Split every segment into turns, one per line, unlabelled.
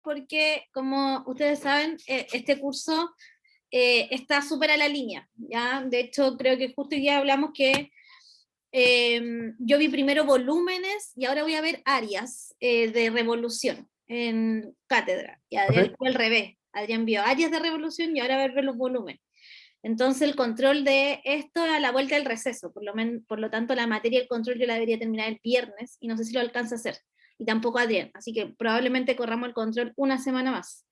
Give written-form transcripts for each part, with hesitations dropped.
porque, como ustedes saben, este curso está súper a la línea, ¿ya? De hecho, creo que justo hoy día hablamos que yo vi primero volúmenes y ahora voy a ver áreas de revolución en cátedra. Y Adrián fue al revés. Adrián vio áreas de revolución y ahora va a ver los volúmenes. Entonces el control de esto a la vuelta del receso, por lo tanto la materia del control yo la debería terminar el viernes y no sé si lo alcanza a hacer, y tampoco Adrián, así que probablemente corramos el control una semana más,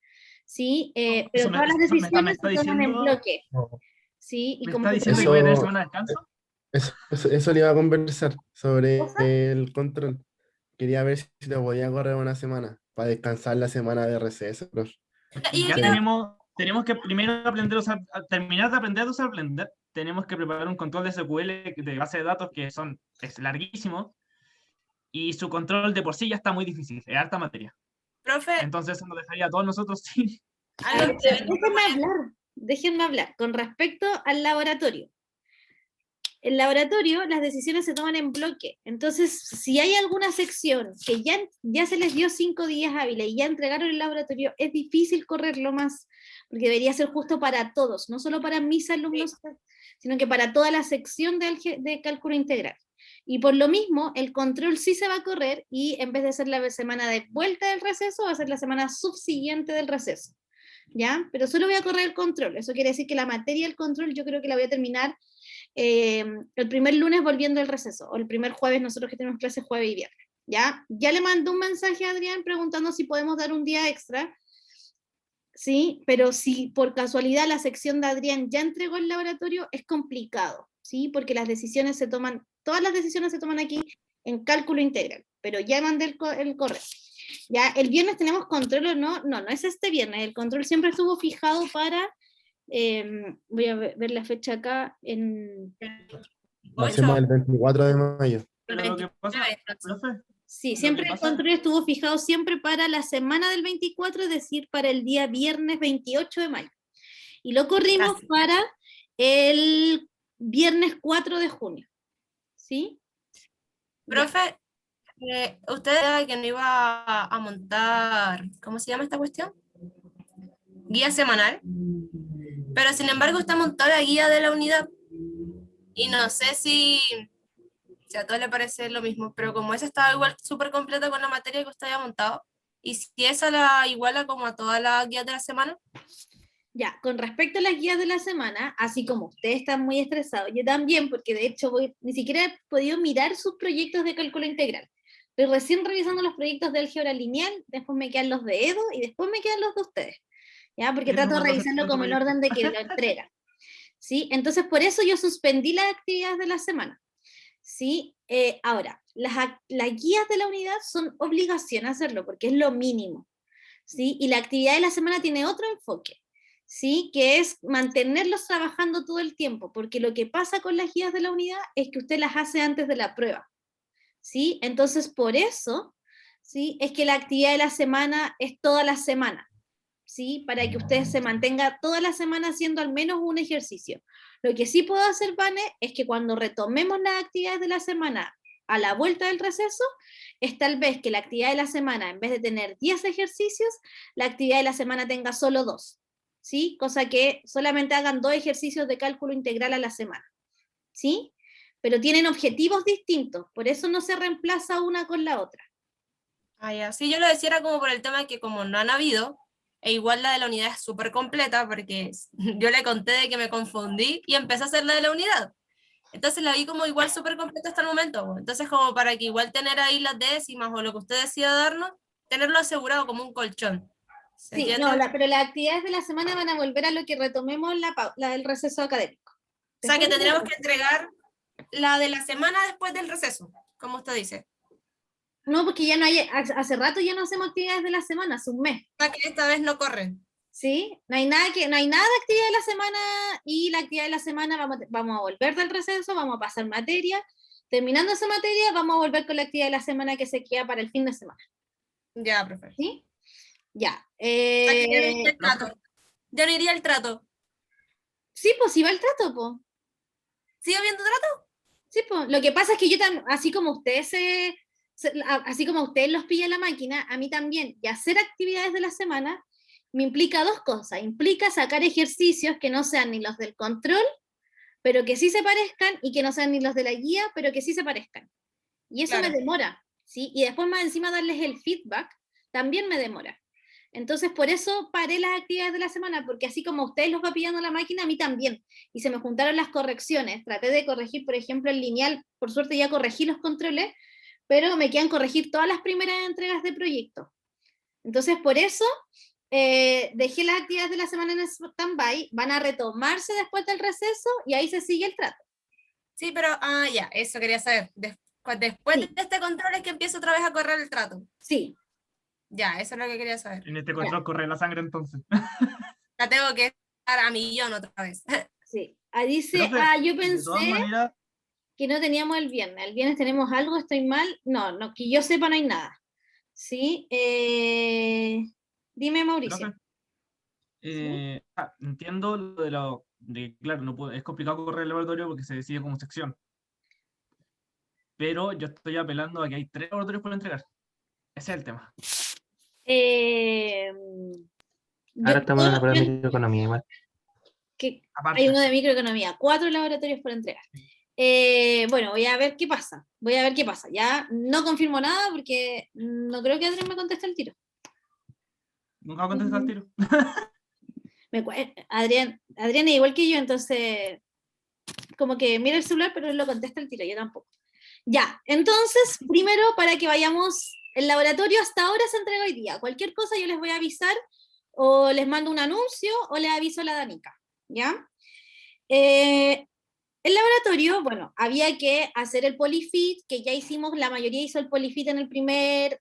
¿sí? Pero todas las decisiones se toman en bloque, ¿sí? Y
¿Me
como
está diciendo que voy a tener semana de descanso?
Eso le iba a conversar sobre el control. Quería ver si lo podía correr una semana para descansar la semana de receso, profe.
Ya tenemos que primero aprender terminar de aprender a usar Blender. Tenemos que preparar un control de SQL de base de datos que es larguísimo, y su control de por sí ya está muy difícil, es harta materia.
Profe,
Entonces eso nos dejaría a todos nosotros sin...
Déjenme hablar. Con respecto al laboratorio. El laboratorio, las decisiones se toman en bloque. Entonces, si hay alguna sección que ya se les dio 5 días hábiles y ya entregaron el laboratorio, es difícil correrlo más, porque debería ser justo para todos, no solo para mis alumnos, sino que para toda la sección de cálculo integral. Y por lo mismo, el control sí se va a correr, y en vez de ser la semana de vuelta del receso, va a ser la semana subsiguiente del receso, ¿ya? Pero solo voy a correr el control. Eso quiere decir que la materia del control yo creo que la voy a terminar el primer lunes volviendo al receso, o el primer jueves, nosotros que tenemos clases jueves y viernes, ¿ya? Le mandé un mensaje a Adrián preguntando si podemos dar un día extra, ¿sí? Pero si por casualidad la sección de Adrián ya entregó el laboratorio, es complicado, ¿sí? Porque todas las decisiones se toman aquí en cálculo integral, pero ya mandé el correo. ¿Ya? ¿El viernes tenemos control o no? No es este viernes, el control siempre estuvo fijado para... voy a ver la fecha acá
La semana del 24 de mayo.
Pero lo que pasa, profe,
sí, siempre el control estuvo fijado siempre para la semana del 24, es decir, para el día viernes 28 de mayo. Y lo corrimos para el viernes 4 de junio. ¿Sí?
profe, usted era que no iba a montar, ¿cómo se llama esta cuestión? Guía semanal. Pero sin embargo usted montó la guía de la unidad. Y no sé si a todos le parece lo mismo, pero como esa estaba igual súper completa con la materia que usted había montado, y si esa la iguala como a todas las guías de la semana.
Ya, con respecto a las guías de la semana, así como ustedes están muy estresados, yo también, porque de hecho ni siquiera he podido mirar sus proyectos de cálculo integral. Estoy recién revisando los proyectos de álgebra lineal, después me quedan los de Edo y después me quedan los de ustedes, ¿ya? Porque trato de revisarlo como el orden de que lo entregan, ¿sí? Entonces, por eso yo suspendí las actividades de la semana, ¿sí? Ahora, las guías de la unidad son obligación hacerlo, porque es lo mínimo, ¿sí? Y la actividad de la semana tiene otro enfoque, ¿sí? Que es mantenerlos trabajando todo el tiempo, porque lo que pasa con las guías de la unidad es que usted las hace antes de la prueba, ¿sí? Entonces, por eso, ¿sí? Es que la actividad de la semana es toda la semana, ¿sí? Para que usted se mantenga toda la semana haciendo al menos un ejercicio. Lo que sí puedo hacer, Vane, es que cuando retomemos las actividades de la semana a la vuelta del receso, es tal vez que la actividad de la semana, en vez de tener 10 ejercicios, la actividad de la semana tenga solo 2, ¿sí? Cosa que solamente hagan 2 ejercicios de cálculo integral a la semana, ¿sí? Pero tienen objetivos distintos, por eso no se reemplaza una con la otra.
Ah, ya. Sí, yo lo decía era como por el tema de que como no han habido, e igual la de la unidad es súper completa, porque yo le conté de que me confundí y empecé a hacer la de la unidad. Entonces la vi como igual súper completa hasta el momento. Entonces como para que igual tener ahí las décimas o lo que usted decida darnos, tenerlo asegurado como un colchón.
Sí, no, pero las actividades de la semana van a volver a lo que retomemos la del receso académico.
O sea que tendríamos que entregar la de la semana después del receso, como usted dice.
No, porque ya no hay, hace rato ya no hacemos actividades de la semana, hace un mes.
O sea que esta vez no corren.
¿Sí? No hay nada de actividad de la semana, y la actividad de la semana vamos a volver del receso, vamos a pasar materia. Terminando esa materia, vamos a volver con la actividad de la semana que se queda para el fin de semana.
Ya, profesor.
¿Sí? Ya.
Ya no iría el trato.
Sí, pues sí va el trato, pues.
¿Sigue habiendo trato?
Sí, pues. Lo que pasa es que yo así como ustedes así como a ustedes los pilla la máquina, a mí también, y hacer actividades de la semana me implica dos cosas. Implica sacar ejercicios que no sean ni los del control, pero que sí se parezcan, y que no sean ni los de la guía, pero que sí se parezcan. Y eso
Claro.
me demora, ¿sí? Y después más encima darles el feedback, también me demora. Entonces, por eso paré las actividades de la semana, porque así como a ustedes los va pillando la máquina, a mí también. Y se me juntaron las correcciones. Traté de corregir, por ejemplo, el lineal, por suerte ya corregí los controles, pero me quedan corregir todas las primeras entregas de proyecto. Entonces, por eso dejé las actividades de la semana en stand-by, van a retomarse después del receso, y ahí se sigue el trato.
Sí, pero, ya, eso quería saber. Después
Sí.
de este control es que empiezo otra vez a correr el trato.
Sí.
Ya, eso es lo que quería saber.
En este control corre la sangre entonces.
La tengo que estar a millón otra vez.
Sí. Ahí dice,
Profe,
yo
de todas
pensé
maneras,
que no teníamos el viernes. El viernes tenemos algo, estoy mal. No, que yo sepa no hay nada. ¿Sí? Dime, Mauricio.
profe, entiendo de claro, es complicado correr el laboratorio porque se decide como sección. Pero yo estoy apelando a que hay 3 laboratorios por entregar. Ese es el tema.
Ahora estamos en una prueba de
yo-
microeconomía igual.
que
Aparte,
hay uno de microeconomía, 4 laboratorios por entregar. Bueno, voy a ver qué pasa. Ya no confirmo nada porque no creo que Adrián me conteste el tiro.
nunca va a contestar el tiro.
Adrián es igual que yo, entonces como que mira el celular, pero él lo contesta el tiro, yo tampoco. Ya, entonces, primero, para que vayamos, el laboratorio hasta ahora se entrega hoy día. Cualquier cosa yo les voy a avisar, o les mando un anuncio, o les aviso a la Danica, ¿ya? El laboratorio, bueno, había que hacer el polifit, que ya hicimos, la mayoría hizo el polifit en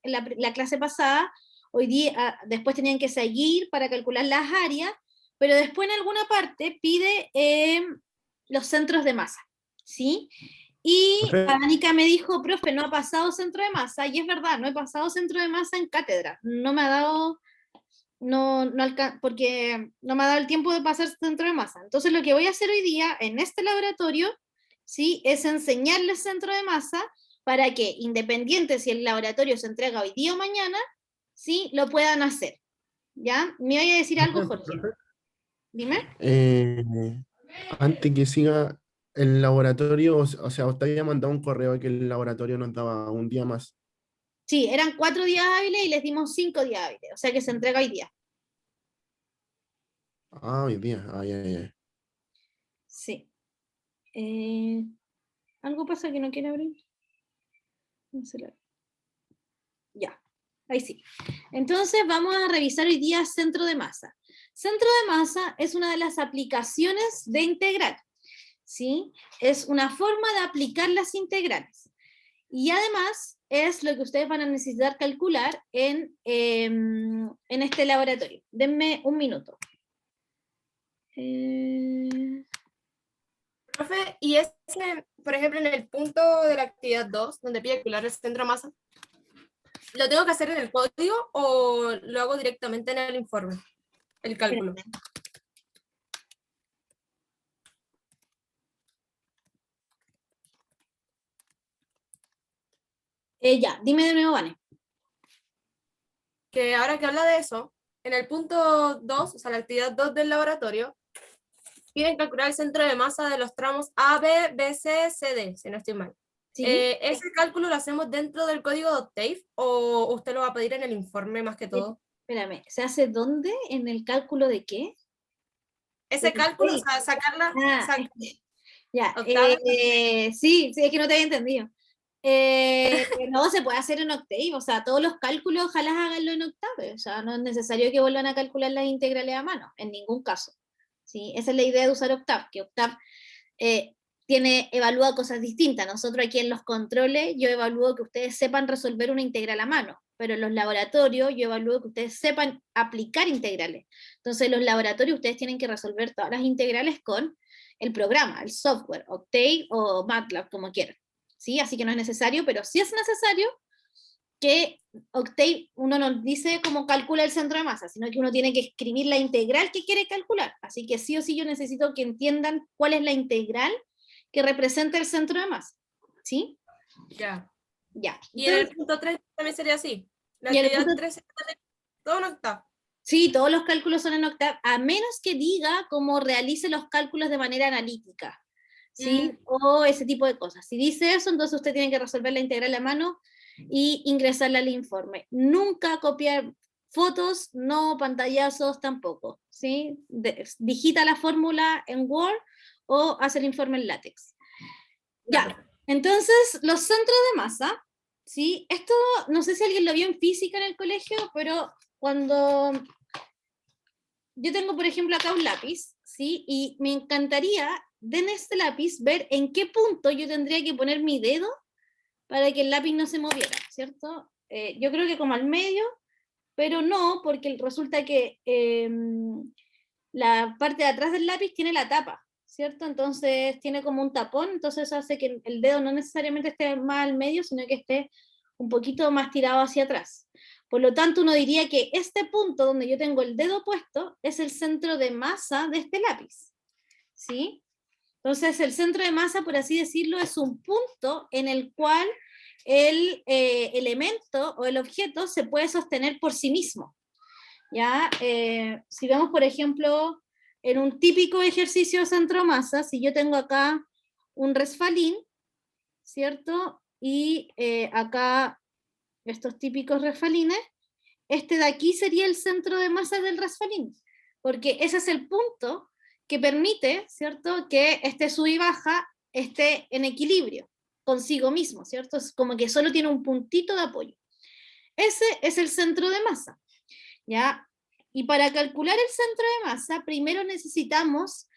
la clase pasada. Hoy día, después tenían que seguir para calcular las áreas, pero después en alguna parte pide los centros de masa, ¿sí? Y
Profe.
Anika me dijo, profe, no ha pasado centro de masa, y es verdad, no he pasado centro de masa en cátedra, no me ha dado, porque no me ha dado el tiempo de pasar centro de masa. Entonces lo que voy a hacer hoy día en este laboratorio, ¿sí? Es enseñarles centro de masa para que, independiente si el laboratorio se entrega hoy día o mañana, ¿sí? Lo puedan hacer, ¿ya? Me voy a decir algo, Jorge. Dime.
Antes que siga el laboratorio, o sea, usted había mandado un correo que el laboratorio nos daba un día más.
Sí, eran 4 días hábiles y les dimos 5 días hábiles, o sea que se entrega hoy día.
Hoy día. Ya.
Sí. ¿Algo pasa que no quiere abrir? Ya, ahí sí. Entonces vamos a revisar hoy día centro de masa. Centro de masa es una de las aplicaciones de integral, ¿sí? Es una forma de aplicar las integrales. Y además es lo que ustedes van a necesitar calcular en este laboratorio. Denme un minuto.
Profe, y ese, por ejemplo, en el punto de la actividad 2, donde pide calcular el centro de masa, ¿lo tengo que hacer en el código o lo hago directamente en el informe? El cálculo.
Ya, dime de nuevo, Vane.
Que ahora que habla de eso, en el punto 2, o sea, la actividad 2 del laboratorio, piden calcular el centro de masa de los tramos A, B, B, C, C, D, si no estoy mal.
¿Sí?
¿Ese cálculo lo hacemos dentro del código de Octave o usted lo va a pedir en el informe más que todo?
Espérame, ¿se hace dónde? ¿En el cálculo de qué?
Ese cálculo, o sea, sacarla,
Ya,
Octave.
sí, es que no te había entendido. No, se puede hacer en Octave, o sea, todos los cálculos ojalá háganlo en Octave, o sea, no es necesario que vuelvan a calcular las integrales a mano, en ningún caso. ¿Sí? Esa es la idea de usar Octave, que Octave evalúa cosas distintas. Nosotros aquí en los controles, yo evalúo que ustedes sepan resolver una integral a mano, pero en los laboratorios yo evalúo que ustedes sepan aplicar integrales. Entonces, en los laboratorios ustedes tienen que resolver todas las integrales con el programa, el software, Octave o MATLAB, como quieran. ¿Sí? Así que no es necesario, pero sí es necesario que Octave uno no dice cómo calcula el centro de masa, sino que uno tiene que escribir la integral que quiere calcular. Así que sí o sí yo necesito que entiendan cuál es la integral que representa el centro de masa. ¿Sí?
Ya.
Ya.
Y en el
Entonces,
punto 3 también sería así. La
y en el
actividad
punto-
3 todo no está.
sí, todos los cálculos son en octava, a menos que diga cómo realice los cálculos de manera analítica, ¿sí? O ese tipo de cosas. Si dice eso, entonces usted tiene que resolver la integral a mano y ingresarla al informe. Nunca copiar fotos, no pantallazos tampoco, ¿sí? Digita la fórmula en Word o hace el informe en LaTeX. Ya, entonces los centros de masa, ¿sí? Esto no sé si alguien lo vio en física en el colegio, pero cuando yo tengo, por ejemplo, acá un lápiz, ¿sí? Y me encantaría, en este lápiz, ver en qué punto yo tendría que poner mi dedo para que el lápiz no se moviera, ¿cierto? Yo creo que como al medio, pero no, porque resulta que la parte de atrás del lápiz tiene la tapa, ¿cierto? Entonces tiene como un tapón, entonces eso hace que el dedo no necesariamente esté más al medio, sino que esté un poquito más tirado hacia atrás. Por lo tanto, uno diría que este punto donde yo tengo el dedo puesto es el centro de masa de este lápiz, ¿sí? Entonces, el centro de masa, por así decirlo, es un punto en el cual el elemento o el objeto se puede sostener por sí mismo. ¿Ya? Si vemos, por ejemplo, en un típico ejercicio de centro de masa, si yo tengo acá un resfalín, ¿cierto? Y acá estos típicos resfalines, este de aquí sería el centro de masa del resfalín, porque ese es el punto que permite, ¿cierto?, que este sub y baja esté en equilibrio consigo mismo, ¿cierto? Es como que solo tiene un puntito de apoyo. Ese es el centro de masa, ¿ya? Y para calcular el centro de masa, primero necesitamos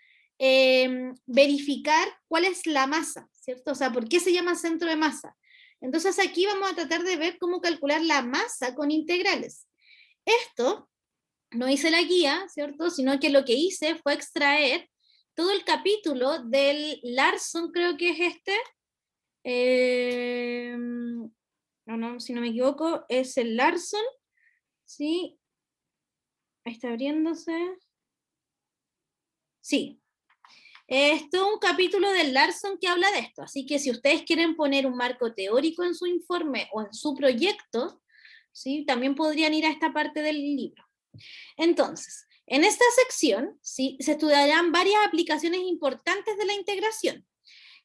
verificar cuál es la masa, ¿cierto? O sea, ¿por qué se llama centro de masa? Entonces aquí vamos a tratar de ver cómo calcular la masa con integrales. Esto no hice la guía, ¿cierto? Sino que lo que hice fue extraer todo el capítulo del Larson, creo que es este. No, si no me equivoco, es el Larson, ¿sí? Ahí está abriéndose. Sí. Es todo un capítulo del Larson que habla de esto, así que si ustedes quieren poner un marco teórico en su informe o en su proyecto, ¿sí? También podrían ir a esta parte del libro. Entonces, en esta sección, ¿sí?, se estudiarán varias aplicaciones importantes de la integración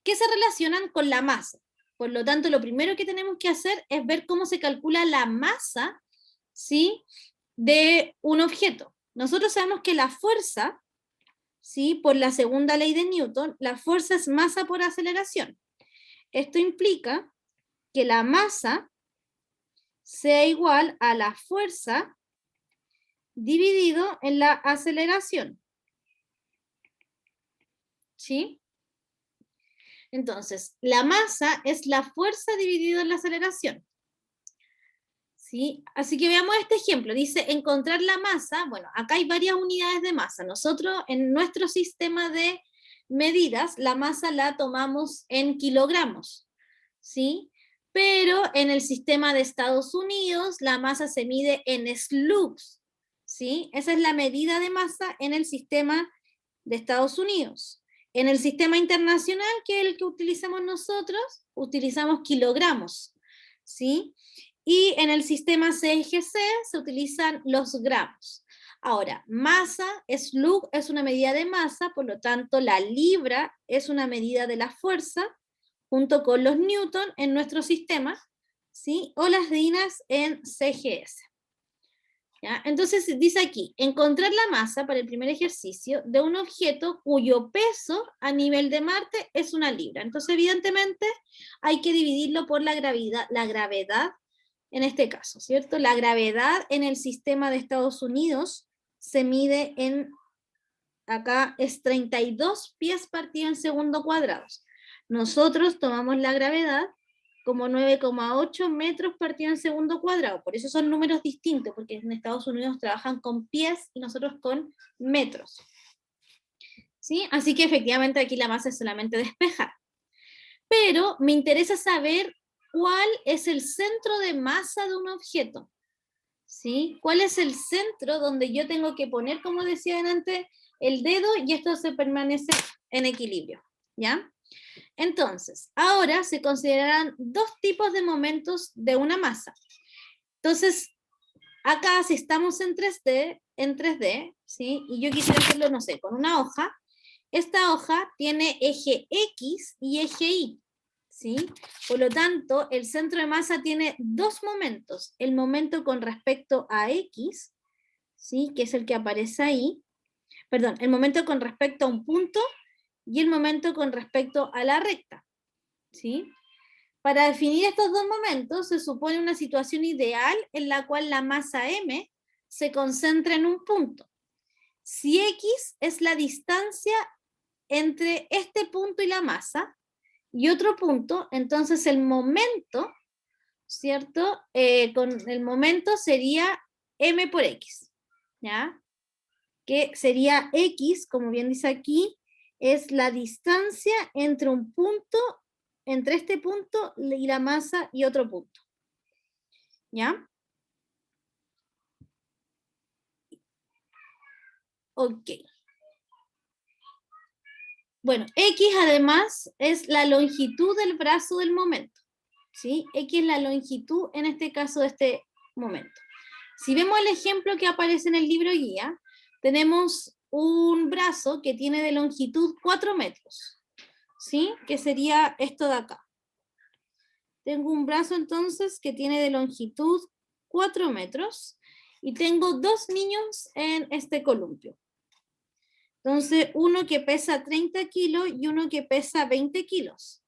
que se relacionan con la masa. Por lo tanto, lo primero que tenemos que hacer es ver cómo se calcula la masa, ¿sí?, de un objeto. Nosotros sabemos que la fuerza, ¿sí?, por la segunda ley de Newton, la fuerza es masa por aceleración. Esto implica que la masa sea igual a la fuerza dividido en la aceleración. ¿Sí? Entonces, la masa es la fuerza dividida en la aceleración. ¿Sí? Así que veamos este ejemplo. Dice, encontrar la masa. Bueno, acá hay varias unidades de masa. Nosotros, en nuestro sistema de medidas, la masa la tomamos en kilogramos. ¿Sí? Pero en el sistema de Estados Unidos, la masa se mide en slugs. ¿Sí? Esa es la medida de masa en el sistema de Estados Unidos. En el sistema internacional, que es el que utilizamos nosotros, utilizamos kilogramos, ¿sí? Y en el sistema CIGC se utilizan los gramos. Ahora, masa, slug, es una medida de masa, por lo tanto, la libra es una medida de la fuerza, junto con los newton en nuestro sistema, ¿sí? O las dinas en CGS. ¿Ya? Entonces dice aquí, encontrar la masa para el primer ejercicio de un objeto cuyo peso a nivel de Marte es 1 libra. Entonces evidentemente hay que dividirlo por la gravedad en este caso, ¿cierto? La gravedad en el sistema de Estados Unidos se mide en, acá es 32 pies partido en segundo cuadrados. Nosotros tomamos la gravedad como 9,8 metros partido en segundo cuadrado. Por eso son números distintos, porque en Estados Unidos trabajan con pies y nosotros con metros. ¿Sí? Así que efectivamente aquí la masa es solamente despejar. Pero me interesa saber cuál es el centro de masa de un objeto. ¿Sí? ¿Cuál es el centro donde yo tengo que poner, como decía antes, el dedo y esto se permanece en equilibrio? ¿Ya? Entonces, ahora se considerarán dos tipos de momentos de una masa. Entonces, acá si estamos en 3D, ¿sí? Y yo quisiera hacerlo, no sé, con una hoja, esta hoja tiene eje X y eje Y, ¿sí? Por lo tanto, el centro de masa tiene dos momentos, el momento con respecto a X, ¿sí? Que es el que aparece ahí, perdón, el momento con respecto a un punto y el momento con respecto a la recta, ¿sí? Para definir estos dos momentos se supone una situación ideal en la cual la masa M se concentra en un punto. Si X es la distancia entre este punto y la masa y otro punto, entonces el momento, ¿cierto? Con el momento sería M por X, ¿ya? Que sería X, como bien dice aquí, es la distancia entre un punto, entre este punto y la masa y otro punto. ¿Ya? Ok. Bueno, X además es la longitud del brazo del momento. ¿Sí? X es la longitud, en este caso, de este momento. Si vemos el ejemplo que aparece en el libro guía, tenemos un brazo que tiene de longitud 4 metros. ¿Sí? Que sería esto de acá. Tengo un brazo entonces que tiene de longitud 4 metros y tengo dos niños en este columpio. Entonces, uno que pesa 30 kilos y uno que pesa 20 kilos.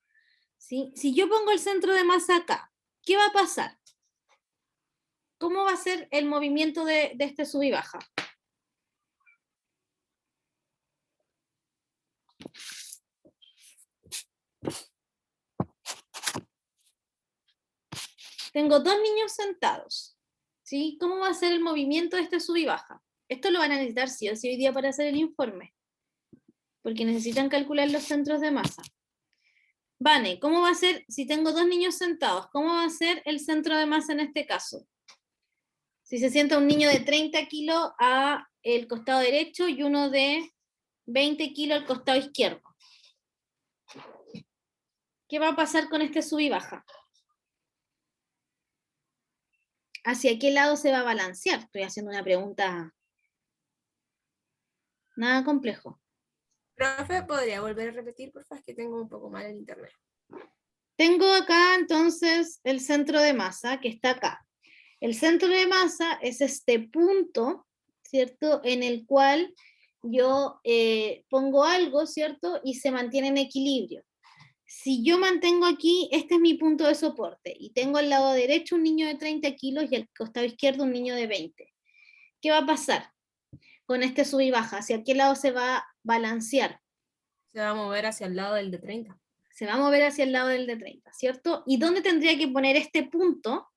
¿Sí? Si yo pongo el centro de masa acá, ¿qué va a pasar? ¿Cómo va a ser el movimiento de este sub y baja? Tengo dos niños sentados, ¿sí? ¿Cómo va a ser el movimiento de este sub y baja? Esto lo van a necesitar sí o sí hoy día para hacer el informe, porque necesitan calcular los centros de masa. Vane, ¿cómo va a ser, si tengo dos niños sentados, cómo va a ser el centro de masa en este caso? Si se sienta un niño de 30 kilos a el costado derecho y uno de 20 kilos al costado izquierdo. ¿Qué va a pasar con este sub y baja? ¿Hacia qué lado se va a balancear? Estoy haciendo una pregunta nada complejo.
Profe, ¿podría volver a repetir, por favor? Es que tengo un poco mal el internet.
Tengo acá entonces el centro de masa que está acá. El centro de masa es este punto, ¿cierto? En el cual yo pongo algo, ¿cierto? Y se mantiene en equilibrio. Si yo mantengo aquí, este es mi punto de soporte, y tengo al lado derecho un niño de 30 kilos y al costado izquierdo un niño de 20. ¿Qué va a pasar con este sub y baja? ¿Hacia qué lado se va a balancear?
Se va a mover hacia el lado del de 30.
Se va a mover hacia el lado del de 30, ¿cierto? ¿Y dónde tendría que poner este punto?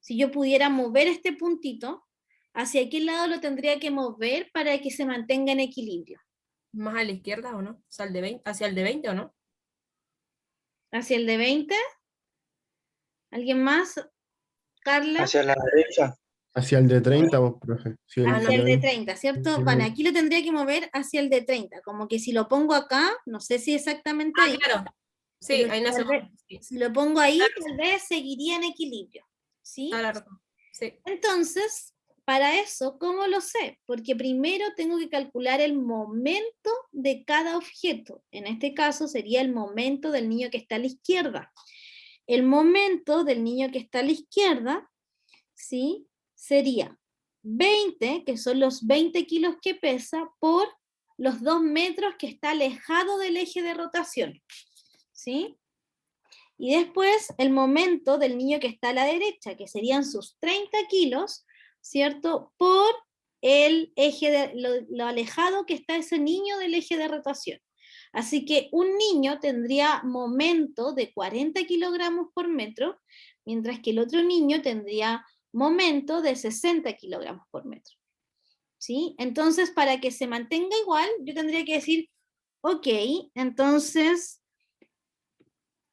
Si yo pudiera mover este puntito, ¿hacia qué lado lo tendría que mover para que se mantenga en equilibrio?
¿Más a la izquierda o no? O sea, ¿hacia el de 20 o no?
¿Hacia el de 20? ¿Alguien más? ¿Carla?
Hacia la derecha.
Hacia el de 30, vos, profe. Sí,
Hacia el de
20.
30, ¿cierto? Bueno, aquí lo tendría que mover hacia el de 30, como que si lo pongo acá, no sé si exactamente ahí,
Claro. Sí,
pero
ahí no se mueve. Sí,
si lo pongo ahí, tal vez seguiría en equilibrio, ¿sí?
toda la razón. Sí.
Entonces, para eso, ¿cómo lo sé? Porque primero tengo que calcular el momento de cada objeto. En este caso sería el momento del niño que está a la izquierda. El momento del niño que está a la izquierda, ¿sí? Sería 20, que son los 20 kilos que pesa, por los 2 metros que está alejado del eje de rotación, ¿sí? Y después el momento del niño que está a la derecha, que serían sus 30 kilos, ¿cierto? Por el eje de lo alejado que está ese niño del eje de rotación. Así que un niño tendría momento de 40 kilogramos por metro, mientras que el otro niño tendría momento de 60 kilogramos por metro. ¿Sí? Entonces, para que se mantenga igual, yo tendría que decir, ok, entonces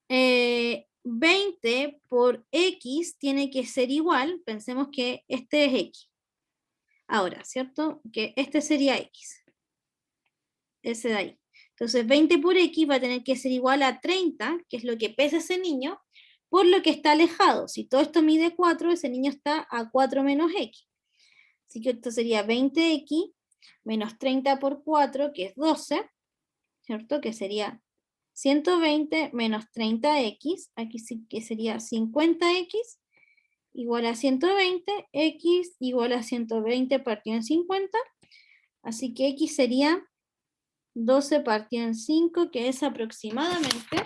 20 por X tiene que ser igual, pensemos que este es X. Ahora, ¿cierto? Que este sería X. Ese de ahí. Entonces 20 por X va a tener que ser igual a 30, que es lo que pesa ese niño, por lo que está alejado. Si todo esto mide 4, ese niño está a 4 menos X. Así que esto sería 20X menos 30 por 4, que es 12, ¿cierto? Que sería 120 menos 30X, aquí sí que sería 50X, igual a 120, X igual a 120 partido en 50, así que X sería 12 partido en 5, que es aproximadamente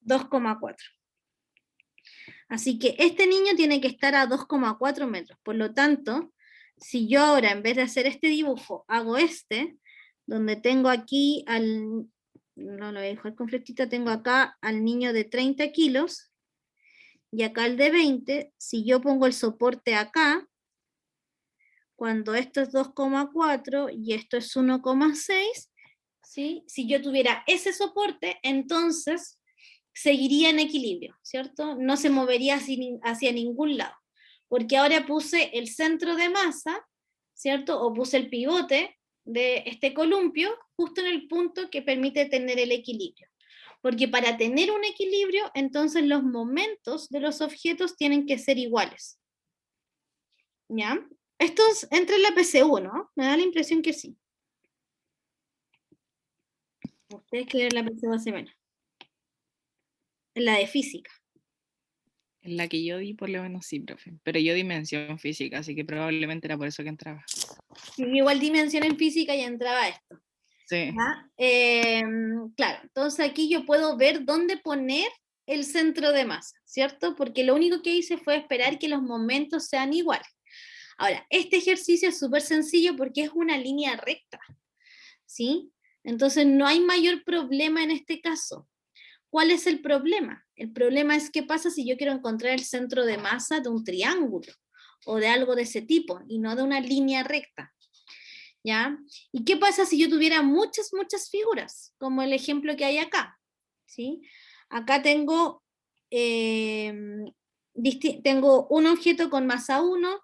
2,4. Así que este niño tiene que estar a 2,4 metros. Por lo tanto, si yo ahora en vez de hacer este dibujo hago este, donde tengo aquí al, no lo voy a dejar con flechita, tengo acá al niño de 30 kilos y acá el de 20, si yo pongo el soporte acá, cuando esto es 2,4 y esto es 1,6, ¿sí? Si yo tuviera ese soporte, entonces seguiría en equilibrio, ¿cierto? No se movería hacia ningún lado, porque ahora puse el centro de masa, ¿cierto? O puse el pivote de este columpio justo en el punto que permite tener el equilibrio. Porque para tener un equilibrio, entonces los momentos de los objetos tienen que ser iguales. ¿Ya? Esto entra en la PCU, ¿no? Me da la impresión que sí. Ustedes que leen la PCU hace menos. En la de física.
En la que yo di, por lo menos sí, profe. Pero yo di mención física, así que probablemente era por eso que entraba.
Igual dimensión en física y entraba esto.
Sí.
Claro, entonces aquí yo puedo ver dónde poner el centro de masa, ¿cierto? Porque lo único que hice fue esperar que los momentos sean iguales. Ahora, este ejercicio es súper sencillo porque es una línea recta, ¿sí? Entonces no hay mayor problema en este caso. ¿Cuál es el problema? El problema es qué pasa si yo quiero encontrar el centro de masa de un triángulo o de algo de ese tipo y no de una línea recta. ¿Ya? ¿Y qué pasa si yo tuviera muchas figuras? Como el ejemplo que hay acá, ¿sí? Acá tengo, tengo un objeto con masa 1,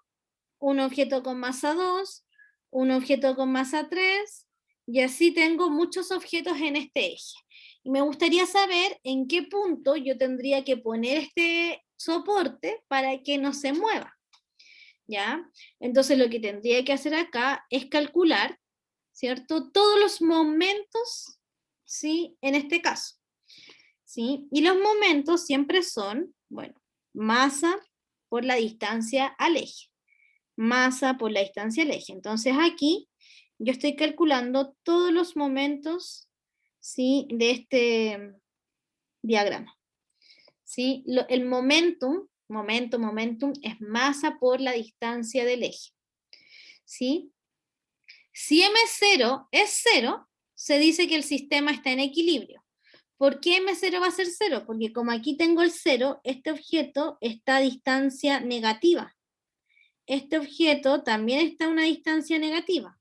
un objeto con masa 2, un objeto con masa 3, y así tengo muchos objetos en este eje. Y me gustaría saber en qué punto yo tendría que poner este soporte para que no se mueva. ¿Ya? Entonces lo que tendría que hacer acá es calcular, ¿cierto? Todos los momentos, ¿sí? En este caso, ¿sí? Y los momentos siempre son, bueno, masa por la distancia al eje. Masa por la distancia al eje. Entonces aquí yo estoy calculando todos los momentos, ¿sí? De este diagrama. ¿Sí? El momentum es masa por la distancia del eje. ¿Sí? Si M0 es 0, se dice que el sistema está en equilibrio. ¿Por qué M0 va a ser 0? Porque como aquí tengo el 0, este objeto está a distancia negativa. Este objeto también está a una distancia negativa,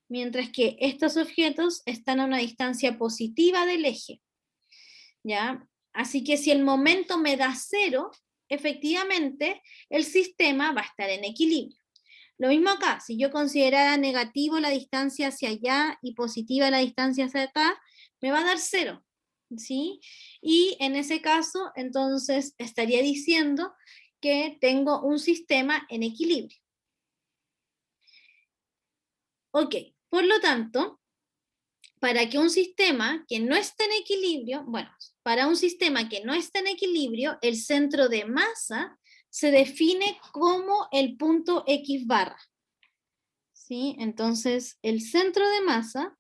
mientras que estos objetos están a una distancia positiva del eje. ¿Ya? Así que si el momento me da 0, efectivamente el sistema va a estar en equilibrio. Lo mismo acá, si yo considerara negativo la distancia hacia allá y positiva la distancia hacia acá, me va a dar 0, ¿sí? Y en ese caso, entonces estaría diciendo que tengo un sistema en equilibrio. Ok, por lo tanto, para que un sistema que no esté en equilibrio, bueno, para un sistema que no esté en equilibrio, el centro de masa se define como el punto X barra. ¿Sí? Entonces, el centro de masa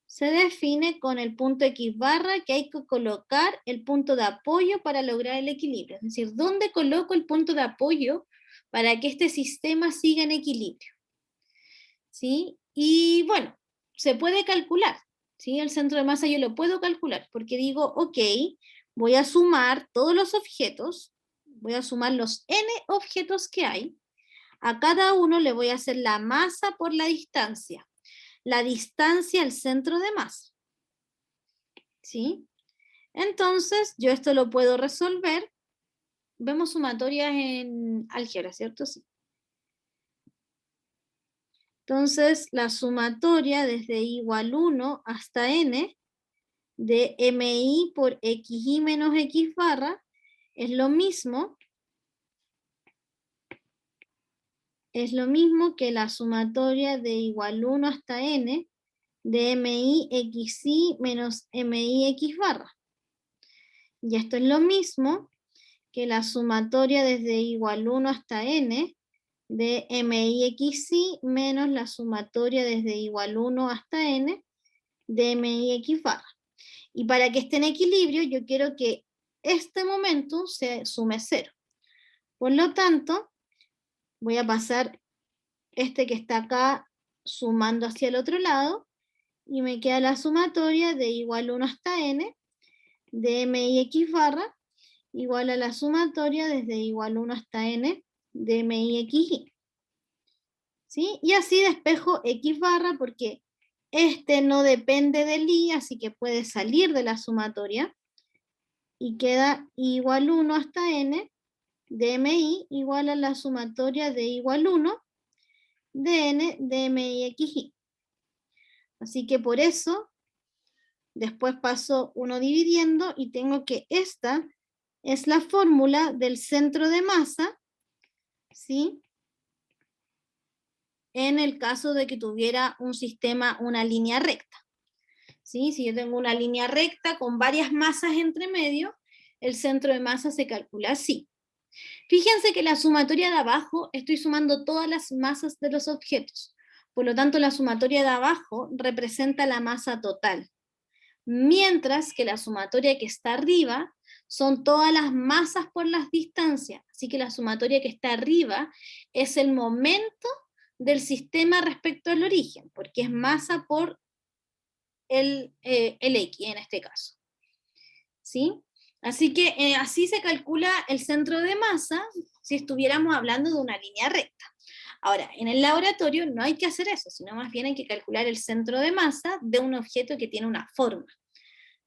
se define con el punto X barra, que hay que colocar el punto de apoyo para lograr el equilibrio. Es decir, ¿dónde coloco el punto de apoyo para que este sistema siga en equilibrio? ¿Sí? Y bueno, se puede calcular. ¿Sí? El centro de masa yo lo puedo calcular, porque digo, ok, voy a sumar todos los objetos, voy a sumar los n objetos que hay, a cada uno le voy a hacer la masa por la distancia al centro de masa. ¿Sí? Entonces, yo esto lo puedo resolver. Vemos sumatorias en álgebra, ¿cierto? Sí. Entonces, la sumatoria desde i igual 1 hasta n de mi por xi menos x barra es lo mismo que la sumatoria de igual 1 hasta n de mi xi menos mi x barra. Y esto es lo mismo que la sumatoria desde igual 1 hasta n de mi xi menos la sumatoria desde igual 1 hasta n de mi x barra. Y para que esté en equilibrio, yo quiero que este momento se sume 0. Por lo tanto, voy a pasar este que está acá sumando hacia el otro lado, y me queda la sumatoria de igual 1 hasta n de mi x barra igual a la sumatoria desde igual 1 hasta n de mi xi. ¿Sí? Y así despejo x barra porque este no depende del i, así que puede salir de la sumatoria, y queda igual 1 hasta n de mi igual a la sumatoria de igual 1 de n de mi xi. Así que por eso, después paso 1 dividiendo y tengo que esta es la fórmula del centro de masa, ¿sí? En el caso de que tuviera un sistema, una línea recta. ¿Sí? Si yo tengo una línea recta con varias masas entre medio, el centro de masa se calcula así. Fíjense que la sumatoria de abajo, estoy sumando todas las masas de los objetos. Por lo tanto, la sumatoria de abajo representa la masa total. Mientras que la sumatoria que está arriba son todas las masas por las distancias. Así que la sumatoria que está arriba es el momento del sistema respecto al origen, porque es masa por el X en este caso. ¿Sí? Así que así se calcula el centro de masa si estuviéramos hablando de una línea recta. Ahora, en el laboratorio no hay que hacer eso, sino más bien hay que calcular el centro de masa de un objeto que tiene una forma.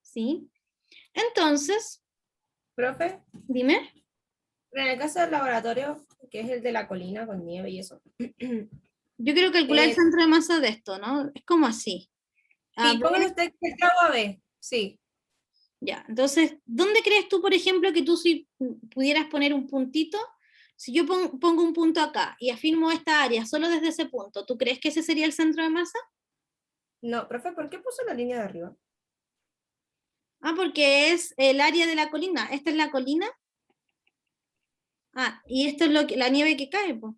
¿Sí? Entonces,
Profe,
dime.
en el caso del laboratorio, que es el de la colina con nieve y eso.
Yo quiero calcular el centro de masa de esto, ¿no? Es como así.
Sí, póngale usted que el trago a B, sí.
Ya, entonces, ¿dónde crees tú, por ejemplo, que tú si pudieras poner un puntito? Si yo pongo un punto acá y afirmo esta área solo desde ese punto, ¿tú crees que ese sería el centro de masa?
No, profe, ¿por qué puso la línea de arriba?
Ah, porque es el área de la colina. ¿Esta es la colina? Ah, y esto es la nieve que cae, pues.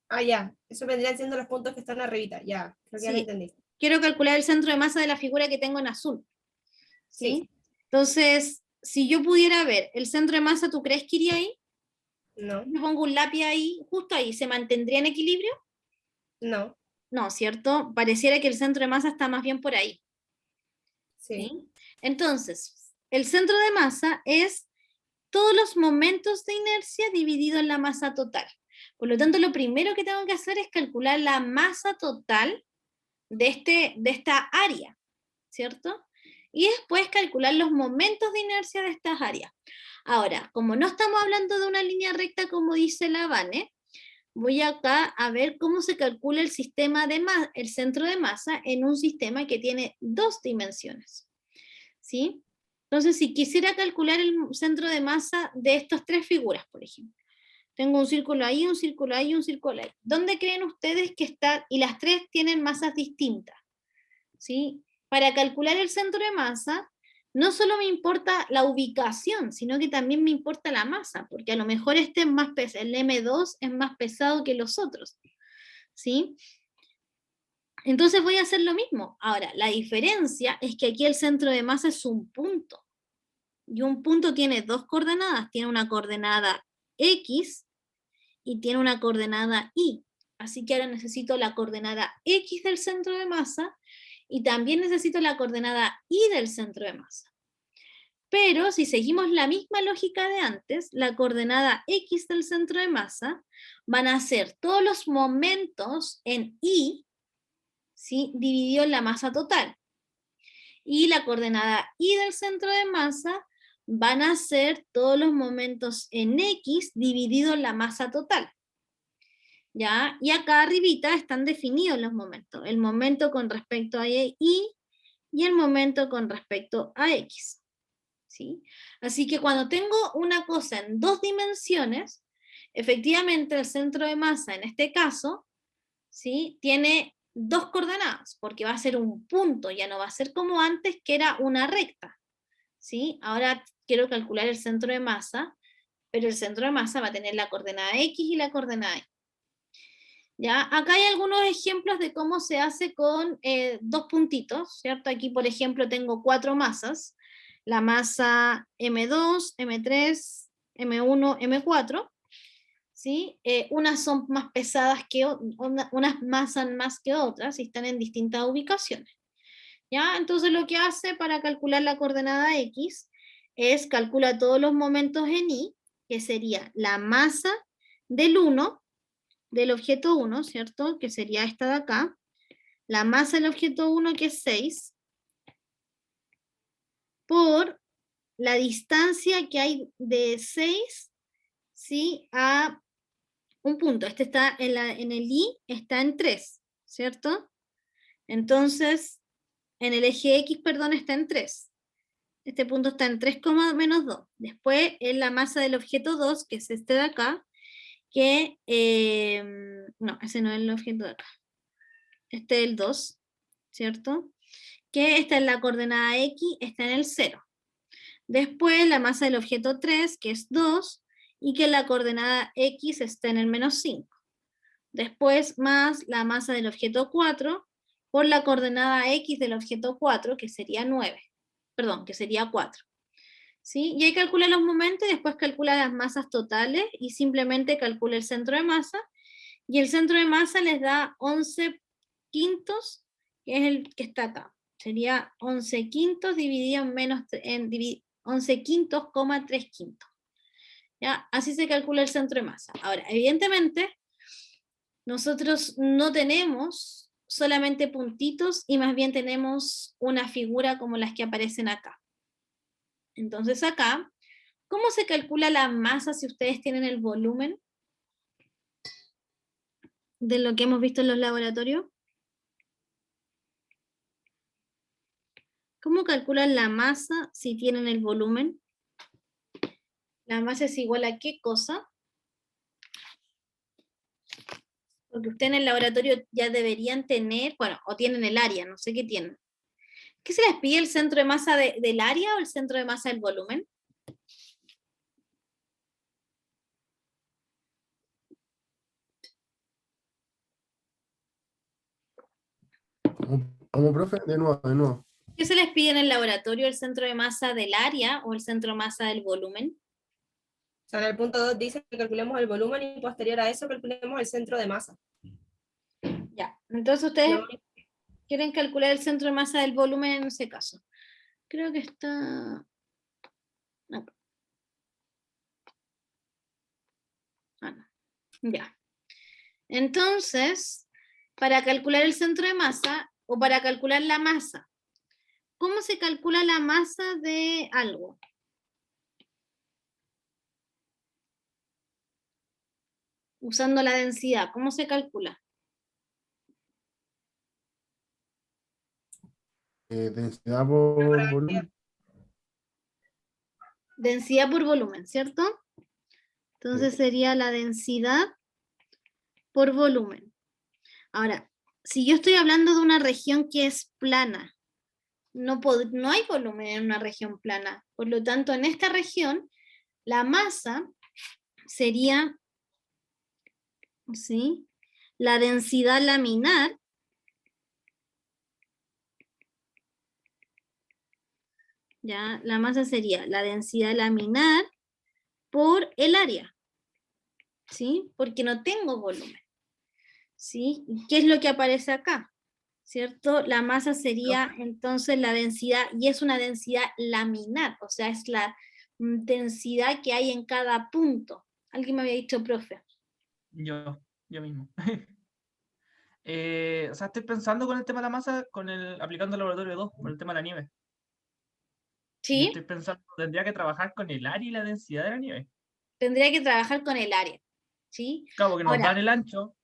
Ah, ya, eso vendrían siendo los puntos que están arribita, ya, creo que ya lo
Sí.
entendí.
Quiero calcular el centro de masa de la figura que tengo en azul. ¿Sí?
Sí.
Entonces, si yo pudiera ver el centro de masa, ¿tú crees que iría ahí?
No,
Yo pongo un lápiz ahí, justo ahí, ¿se mantendría en equilibrio?
no,
No, ¿cierto? Pareciera que el centro de masa está más bien por ahí.
sí.
¿Sí? Entonces, el centro de masa es todos los momentos de inercia dividido en la masa total. Por lo tanto, lo primero que tengo que hacer es calcular la masa total de esta área, ¿cierto? Y después calcular los momentos de inercia de estas áreas. Ahora, como no estamos hablando de una línea recta como dice la Vane, voy acá a ver cómo se calcula el centro de masa en un sistema que tiene 2 dimensiones. ¿Sí? Entonces, si quisiera calcular el centro de masa de estas 3 figuras, por ejemplo, tengo un círculo ahí, un círculo ahí y un círculo ahí. ¿Dónde creen ustedes que está? Y las 3 tienen masas distintas. ¿Sí? Para calcular el centro de masa, no solo me importa la ubicación, sino que también me importa la masa, porque a lo mejor este es más pesado, el M2 es más pesado que los otros. ¿Sí? Entonces voy a hacer lo mismo. Ahora, la diferencia es que aquí el centro de masa es un punto. Y un punto tiene 2 coordenadas. Tiene una coordenada X y tiene una coordenada Y. Así que ahora necesito la coordenada X del centro de masa y también necesito la coordenada Y del centro de masa. Pero si seguimos la misma lógica de antes, la coordenada X del centro de masa van a ser todos los momentos en Y, ¿sí? Dividido en la masa total. Y la coordenada Y del centro de masa van a ser todos los momentos en X dividido en la masa total. ¿ya? Y acá arribita están definidos los momentos. El momento con respecto a Y y el momento con respecto a X. ¿Sí? Así que cuando tengo una cosa en 2 dimensiones, efectivamente el centro de masa, en este caso, ¿sí? Tiene 2 coordenadas, porque va a ser un punto, ya no va a ser como antes, que era una recta. ¿Sí? Ahora quiero calcular el centro de masa, pero el centro de masa va a tener la coordenada X y la coordenada Y. ¿Ya? Acá hay algunos ejemplos de cómo se hace con 2 puntitos, ¿cierto? Aquí, por ejemplo, tengo 4 masas, la masa M2, M3, M1, M4, ¿sí? Unas son más pesadas que unas masan más que otras y están en distintas ubicaciones. ¿Ya? Entonces lo que hace para calcular la coordenada X es calcula todos los momentos en Y, que sería la masa del 1, del objeto 1, ¿cierto? Que sería esta de acá. La masa del objeto 1, que es 6, por la distancia que hay de 6, ¿sí? A un punto. Este está en el Y, está en 3, ¿cierto? Entonces, en el eje X, perdón, está en 3. Este punto está en 3, menos 2. Después, en la masa del objeto 2, que es este de acá, que, no, ese no es el objeto de acá. Este es el 2, ¿cierto? Que está en la coordenada X, está en el 0. Después, la masa del objeto 3, que es 2, y que la coordenada X está en el menos 5. Después, más la masa del objeto 4, por la coordenada X del objeto 4, que sería 9. Perdón, que sería 4. ¿Sí? Y ahí calcula los momentos y después calcula las masas totales y simplemente calcula el centro de masa. Y el centro de masa les da 11 quintos, que es el que está acá. Sería 11 quintos dividido en 11 quintos, 3 quintos. ¿Ya? Así se calcula el centro de masa. Ahora, evidentemente, nosotros no tenemos solamente puntitos y más bien tenemos una figura como las que aparecen acá. Entonces acá, ¿cómo se calcula la masa si ustedes tienen el volumen de lo que hemos visto en los laboratorios? ¿Cómo calculan la masa si tienen el volumen? ¿La masa es igual a qué cosa? Porque ustedes en el laboratorio ya deberían tener, bueno, o tienen el área, no sé qué tienen. ¿Qué se les pide, el centro de masa del área o el centro de masa del volumen?
¿Cómo, profe? De nuevo, de nuevo.
¿Qué se les pide en el laboratorio, el centro de masa del área o el centro de masa del volumen?
O sea, en el punto 2 dice que calculemos el volumen y posterior a eso calculemos el centro de masa.
Ya, entonces ustedes
No,
quieren calcular el centro de masa del volumen en ese caso. Creo que está... No. Ah, no. Ya. Entonces, para calcular el centro de masa, o para calcular la masa, ¿cómo se calcula la masa de algo? Usando la densidad, ¿cómo se calcula?
Densidad por volumen.
Densidad por volumen, ¿cierto? Entonces sería la densidad por volumen. Ahora, si yo estoy hablando de una región que es plana, no hay volumen en una región plana. Por lo tanto, en esta región, la masa sería, ¿sí?, la densidad laminar ¿ya? La masa sería la densidad laminar por el área, ¿sí? Porque no tengo volumen, ¿sí? ¿Y qué es lo que aparece acá? ¿Cierto? La masa sería entonces la densidad, y es una densidad laminar, o sea, es la densidad que hay en cada punto. Alguien me había dicho, profe.
Yo mismo. O sea, estoy pensando con el tema de la masa, aplicando el laboratorio 2, con el tema de la nieve. Y
¿Sí?
estoy pensando, tendría que trabajar con el área y la densidad de la nieve.
Tendría que trabajar con el área, ¿sí?
Claro, que nos
Ahora,
dan el ancho,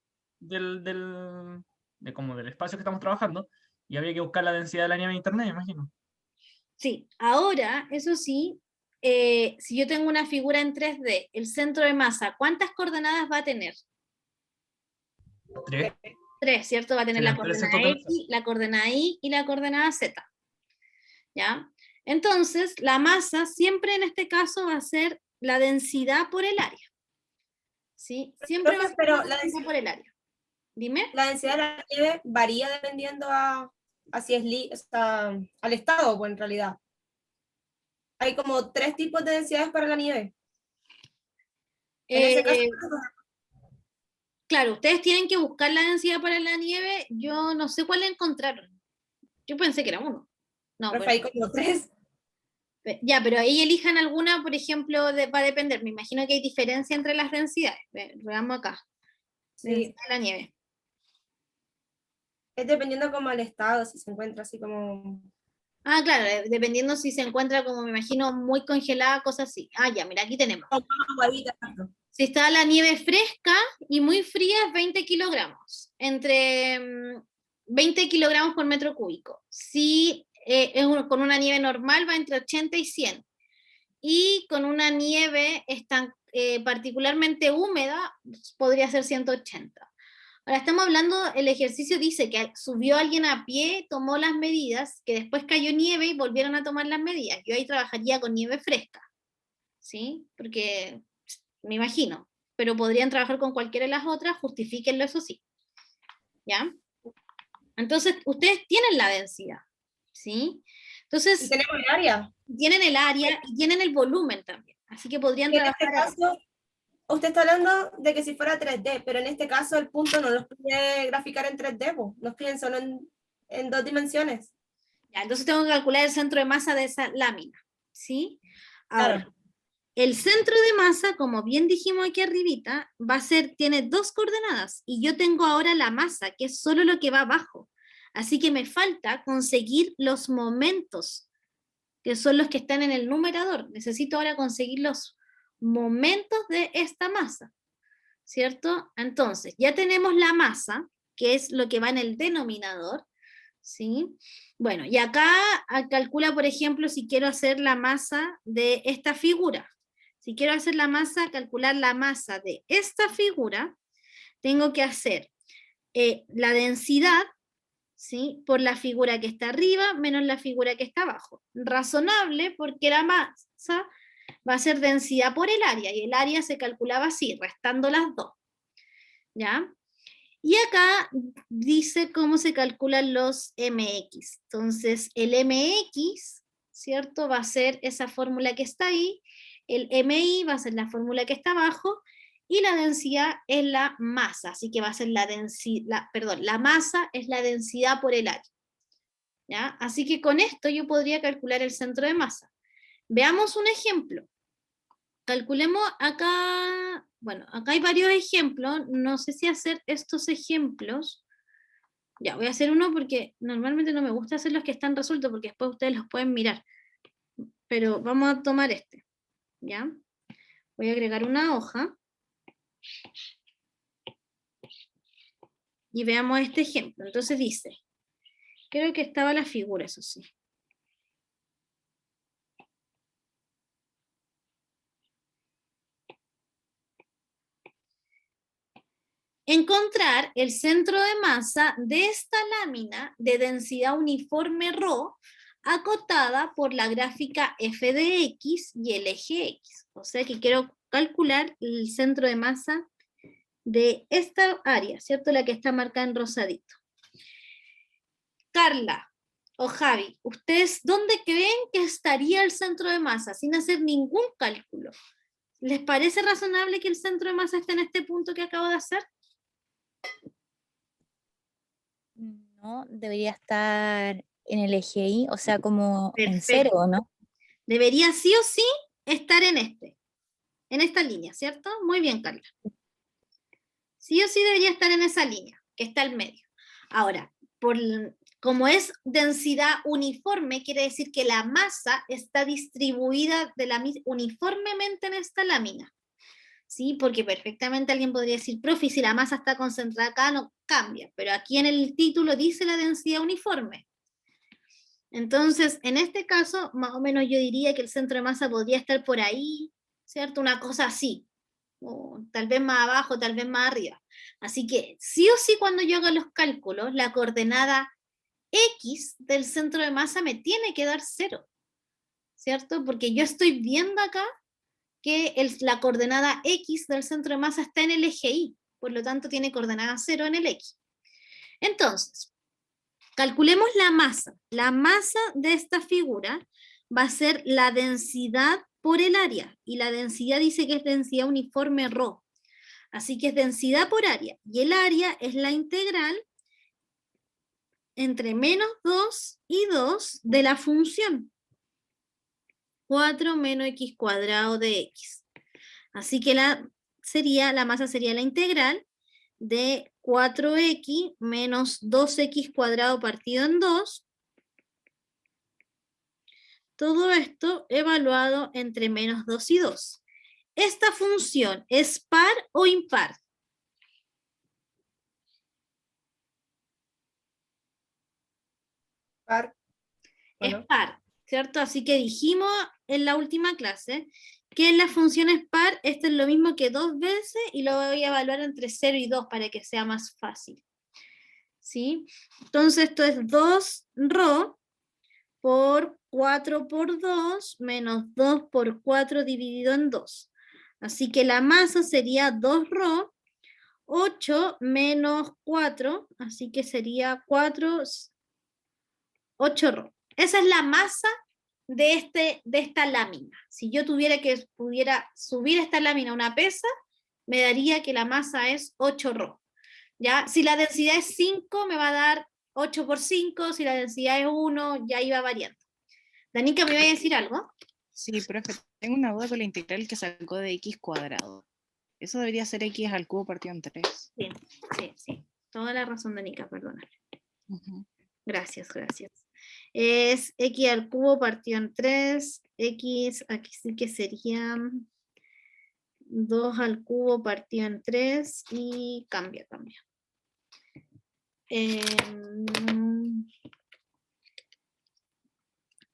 como del espacio que estamos trabajando, y habría que buscar la densidad de la nieve en internet, me imagino.
Sí, ahora, eso sí, si yo tengo una figura en 3D, el centro de masa, ¿cuántas coordenadas va a tener?
3.
3, ¿cierto? Va a tener la
Serían 3
coordenada
centros de masa.
X, la coordenada Y y la coordenada Z. ¿Ya? Entonces, la masa siempre en este caso va a ser la densidad por el área. ¿Sí? Siempre va a
Profe,
ser
pero
la densidad por el área. Dime.
la densidad de la nieve varía dependiendo a si es o sea, al estado, pues en realidad. Hay como 3 tipos de densidades para la nieve. En ese caso,
Claro, ustedes tienen que buscar la densidad para la nieve. Yo no sé cuál encontraron. Yo pensé que era uno. No,
profe,
pero,
hay como 3.
ya, pero ahí elijan alguna, por ejemplo, va a depender. Me imagino que hay diferencia entre las densidades. Veamos acá.
Sí.
Densidad de la nieve.
Es dependiendo como el estado, si se encuentra así como...
Ah, claro, dependiendo si se encuentra como me imagino muy congelada, cosas así. Ah, ya, mira, aquí tenemos.
aguadita.
Si está la nieve fresca y muy fría es 20 kilogramos, entre 20 kilogramos por metro cúbico. Si con una nieve normal va entre 80 y 100. Y con una nieve particularmente húmeda podría ser 180. Ahora estamos hablando, el ejercicio dice que subió alguien a pie, tomó las medidas, que después cayó nieve y volvieron a tomar las medidas. Yo ahí trabajaría con nieve fresca, ¿sí? Porque me imagino, pero podrían trabajar con cualquiera de las otras, justifíquenlo, eso sí. ¿Ya? Entonces, ustedes tienen la densidad, ¿sí? Entonces,
Y tenemos el área.
tienen el área y tienen el volumen también, así que podrían
Y en este
trabajar.
caso, usted está hablando de que si fuera 3D, pero en este caso el punto no los pide graficar en 3D, po. Nos piden solo en 2 dimensiones.
Ya, entonces tengo que calcular el centro de masa de esa lámina, ¿sí? Ahora,
Claro.
el centro de masa, como bien dijimos aquí arribita, tiene 2 coordenadas, y yo tengo ahora la masa, que es solo lo que va abajo. Así que me falta conseguir los momentos, que son los que están en el numerador. Necesito ahora conseguir los momentos de esta masa, ¿cierto? Entonces, ya tenemos la masa, que es lo que va en el denominador, ¿sí? Bueno, y acá calcula, por ejemplo, si quiero hacer la masa de esta figura. Si quiero hacer calcular la masa de esta figura, tengo que hacer la densidad, ¿sí? Por la figura que está arriba menos la figura que está abajo. Razonable, porque la masa va a ser densidad por el área, y el área se calculaba así, restando las dos. ¿Ya? Y acá dice cómo se calculan los MX. Entonces, el MX, ¿cierto? Va a ser esa fórmula que está ahí, el MI va a ser la fórmula que está abajo, y la densidad es la masa, así que va a ser la masa es la densidad por el área. ¿Ya? Así que con esto yo podría calcular el centro de masa. Veamos un ejemplo. Calculemos acá, bueno, acá hay varios ejemplos, no sé si hacer estos ejemplos. Ya, voy a hacer uno porque normalmente no me gusta hacer los que están resueltos porque después ustedes los pueden mirar. Pero vamos a tomar este, ¿ya? Voy a agregar una hoja. Y veamos este ejemplo. Entonces dice, creo que estaba la figura, eso sí. Encontrar el centro de masa de esta lámina de densidad uniforme ρ acotada por la gráfica f de x y el eje x. O sea que quiero calcular el centro de masa de esta área, ¿cierto? La que está marcada en rosadito. Carla o Javi, ¿ustedes dónde creen que estaría el centro de masa sin hacer ningún cálculo? ¿Les parece razonable que el centro de masa esté en este punto que acabo de hacer?
No, debería estar en el eje Y, o sea, como en
Perfecto.
0, ¿no?
Debería sí o sí estar en esta línea, ¿cierto? Muy bien, Carla. Sí o sí debería estar en esa línea, que está al medio. Ahora, como es densidad uniforme, quiere decir que la masa está distribuida uniformemente en esta lámina, ¿sí? Porque perfectamente alguien podría decir, profe, si la masa está concentrada acá, no cambia, pero aquí en el título dice la densidad uniforme. Entonces, en este caso, más o menos yo diría que el centro de masa podría estar por ahí, ¿cierto? Una cosa así, o tal vez más abajo, tal vez más arriba. Así que, sí o sí, cuando yo haga los cálculos, la coordenada X del centro de masa me tiene que dar 0, ¿cierto? Porque yo estoy viendo acá que la coordenada X del centro de masa está en el eje Y, por lo tanto tiene coordenada 0 en el X. Entonces, calculemos la masa. La masa de esta figura va a ser la densidad por el área, y la densidad dice que es densidad uniforme ρ. Así que es densidad por área, y el área es la integral entre menos 2 y 2 de la función 4 menos x cuadrado de x. Así que la masa sería la integral de 4x menos 2x cuadrado partido en 2. Todo esto evaluado entre menos 2 y 2. ¿Esta función es par o impar?
Par.
Es
Bueno,
par, ¿cierto? Así que dijimos en la última clase que en las funciones par esto es lo mismo que 2 veces y lo voy a evaluar entre 0 y 2 para que sea más fácil. ¿Sí? Entonces esto es 2ρ por 4 por 2 menos 2 por 4 dividido en 2. Así que la masa sería 2ρ, 8 menos 4, así que sería 8ρ. Esa es la masa de esta lámina. Si yo pudiera subir esta lámina a una pesa, me daría que la masa es 8ρ. ¿Ya? Si la densidad es 5, me va a dar 8 por 5, si la densidad es 1, ya iba variando. Danica, ¿me iba a decir algo?
Sí, profe, tengo una duda con la integral que sacó de x cuadrado. Eso debería ser x al cubo partido en 3.
Sí. Toda la razón, Danica, perdona.
Ujú.
Gracias. Es x al cubo partido en 3, x, aquí sí que sería 2 al cubo partido en 3 y cambia.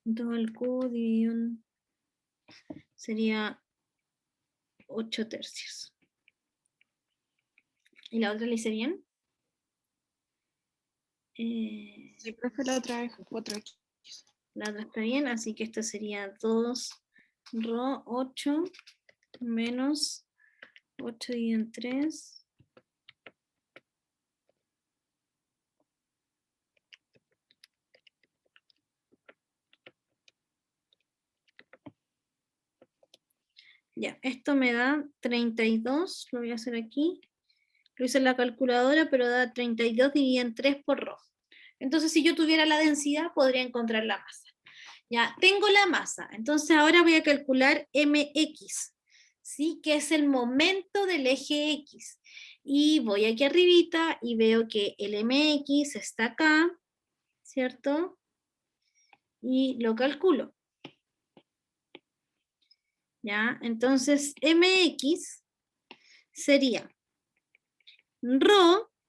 2 al cubo dividido en sería 8 tercios. ¿Y la otra le hice bien?
Sí, profe, la otra vez 4x.
La otra está bien, así que esto sería 2ρ 8 menos 8 dividido en 3. Ya, esto me da 32, lo voy a hacer aquí. Lo hice en la calculadora, pero da 32 dividido en 3 por ρ. Entonces, si yo tuviera la densidad, podría encontrar la masa. Ya, tengo la masa. Entonces, ahora voy a calcular mx, ¿sí? Que es el momento del eje X. Y voy aquí arribita y veo que el mx está acá, ¿cierto? Y lo calculo. ¿Ya? Entonces, mx sería ρ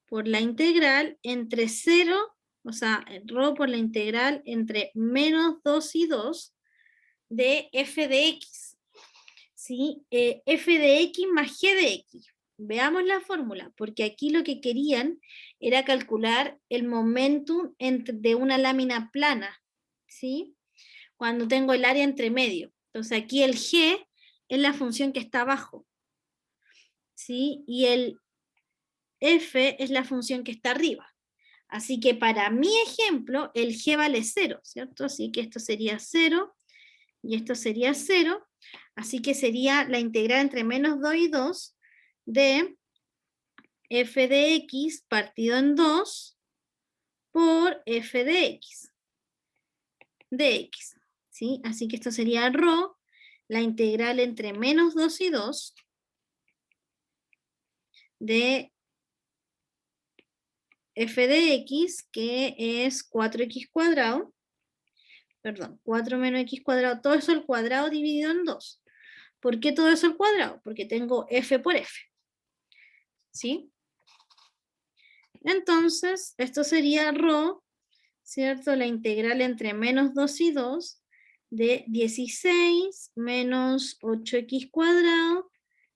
por la integral entre 0, o sea, ρ por la integral entre menos 2 y 2 de f de x. ¿Sí? F de x más g de x. Veamos la fórmula, porque aquí lo que querían era calcular el momentum de una lámina plana, ¿sí? Cuando tengo el área entre medio. Entonces aquí el g es la función que está abajo, ¿sí? Y el f es la función que está arriba. Así que para mi ejemplo, el g vale 0, ¿cierto? Así que esto sería 0 y esto sería 0. Así que sería la integral entre menos 2 y 2 de f de x partido en 2 por f de x. ¿Sí? Así que esto sería ρ, la integral entre menos 2 y 2 de f de x, que es 4x cuadrado, perdón, 4 menos x cuadrado, todo eso al cuadrado dividido en 2. ¿Por qué todo eso al cuadrado? Porque tengo f por f. ¿Sí? Entonces, esto sería ρ, ¿cierto? La integral entre menos 2 y 2 de 16 menos 8x cuadrado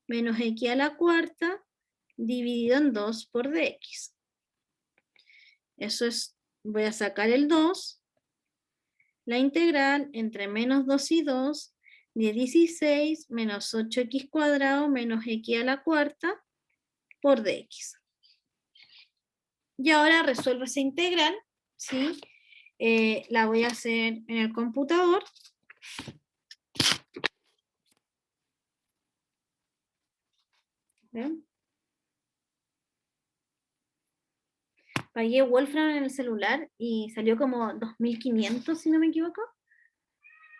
menos x a la cuarta dividido en 2 por dx. Eso es, voy a sacar el 2, la integral entre menos 2 y 2 de 16 menos 8x cuadrado menos x a la cuarta por dx. Y ahora resuelvo esa integral, ¿sí? La voy a hacer en el computador. ¿Ven? Pagué Wolfram en el celular y salió como 2500, si no me equivoco.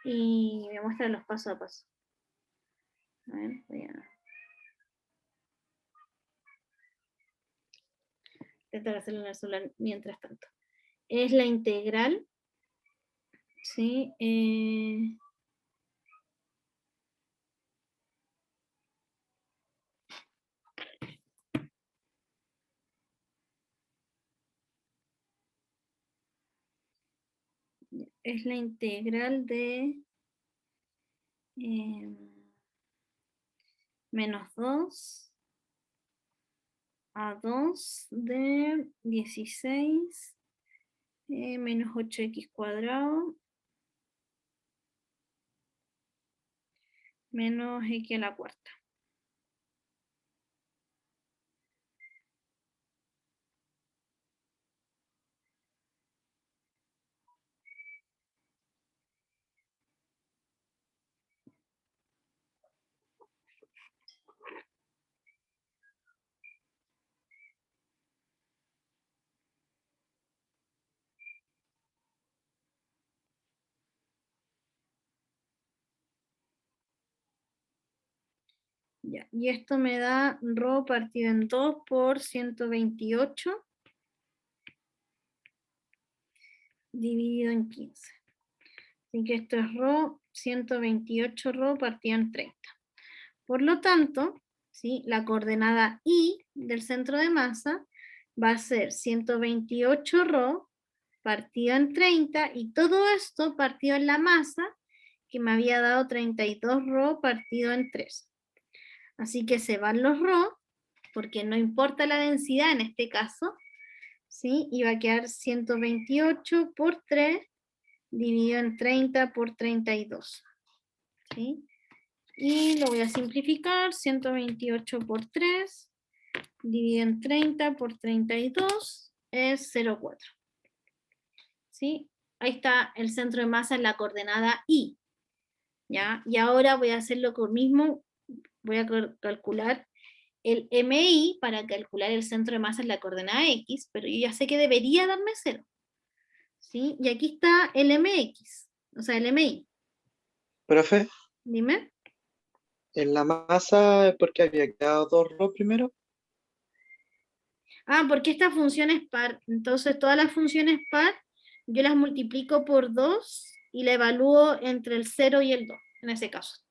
Y me muestra los paso a paso. A ver, voy a intentar hacerlo en el celular mientras tanto. Es la integral, ¿sí? Es la integral de menos 2 a 2 de 16 menos 8x cuadrado menos x a la cuarta. Ya, y esto me da ρ partido en 2 por 128 dividido en 15. Así que esto es ρ, 128 ρ partido en 30. Por lo tanto, ¿sí? La coordenada I del centro de masa va a ser 128 ρ partido en 30 y todo esto partido en la masa que me había dado 32 ρ partido en 3. Así que se van los ρ, porque no importa la densidad en este caso, ¿sí? Y va a quedar 128 por 3 dividido en 30 por 32. ¿Sí? Y lo voy a simplificar, 128 por 3 dividido en 30 por 32 es 0,4. ¿Sí? Ahí está el centro de masa en la coordenada I. ¿Ya? Y ahora voy a hacer lo mismo, voy a calcular el MI para calcular el centro de masa en la coordenada X, pero yo ya sé que debería darme 0. ¿Sí? Y aquí está el MX, o sea, el MI.
Profe,
Dime.
en la masa, ¿por qué había quedado 2 ρ primero?
Ah, porque esta función es par. Entonces, todas las funciones par, yo las multiplico por 2 y la evalúo entre el 0 y el 2, en ese caso.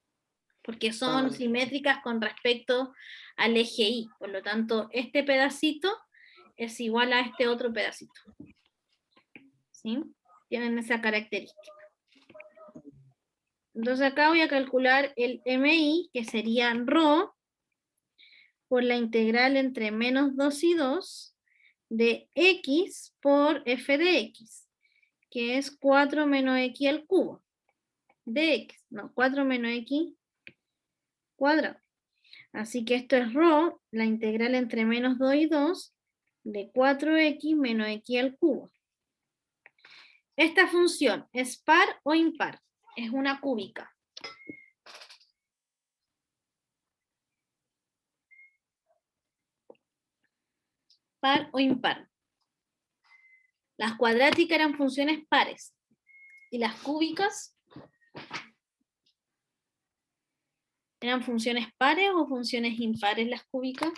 Porque son
Ah,
simétricas con respecto al eje Y. Por lo tanto, este pedacito es igual a este otro pedacito. ¿Sí? Tienen esa característica. Entonces acá voy a calcular el MI, que sería ρ, por la integral entre menos 2 y 2 de x por f de x, que es 4 menos x al cubo, de x, no, 4 menos x cuadrado. Así que esto es ρ, la integral entre menos 2 y 2 de 4x menos x al cubo. Esta función, ¿es par o impar? Es una cúbica. ¿Par o impar? Las cuadráticas eran funciones pares. ¿Y las cúbicas? ¿Eran funciones pares o funciones impares las cúbicas?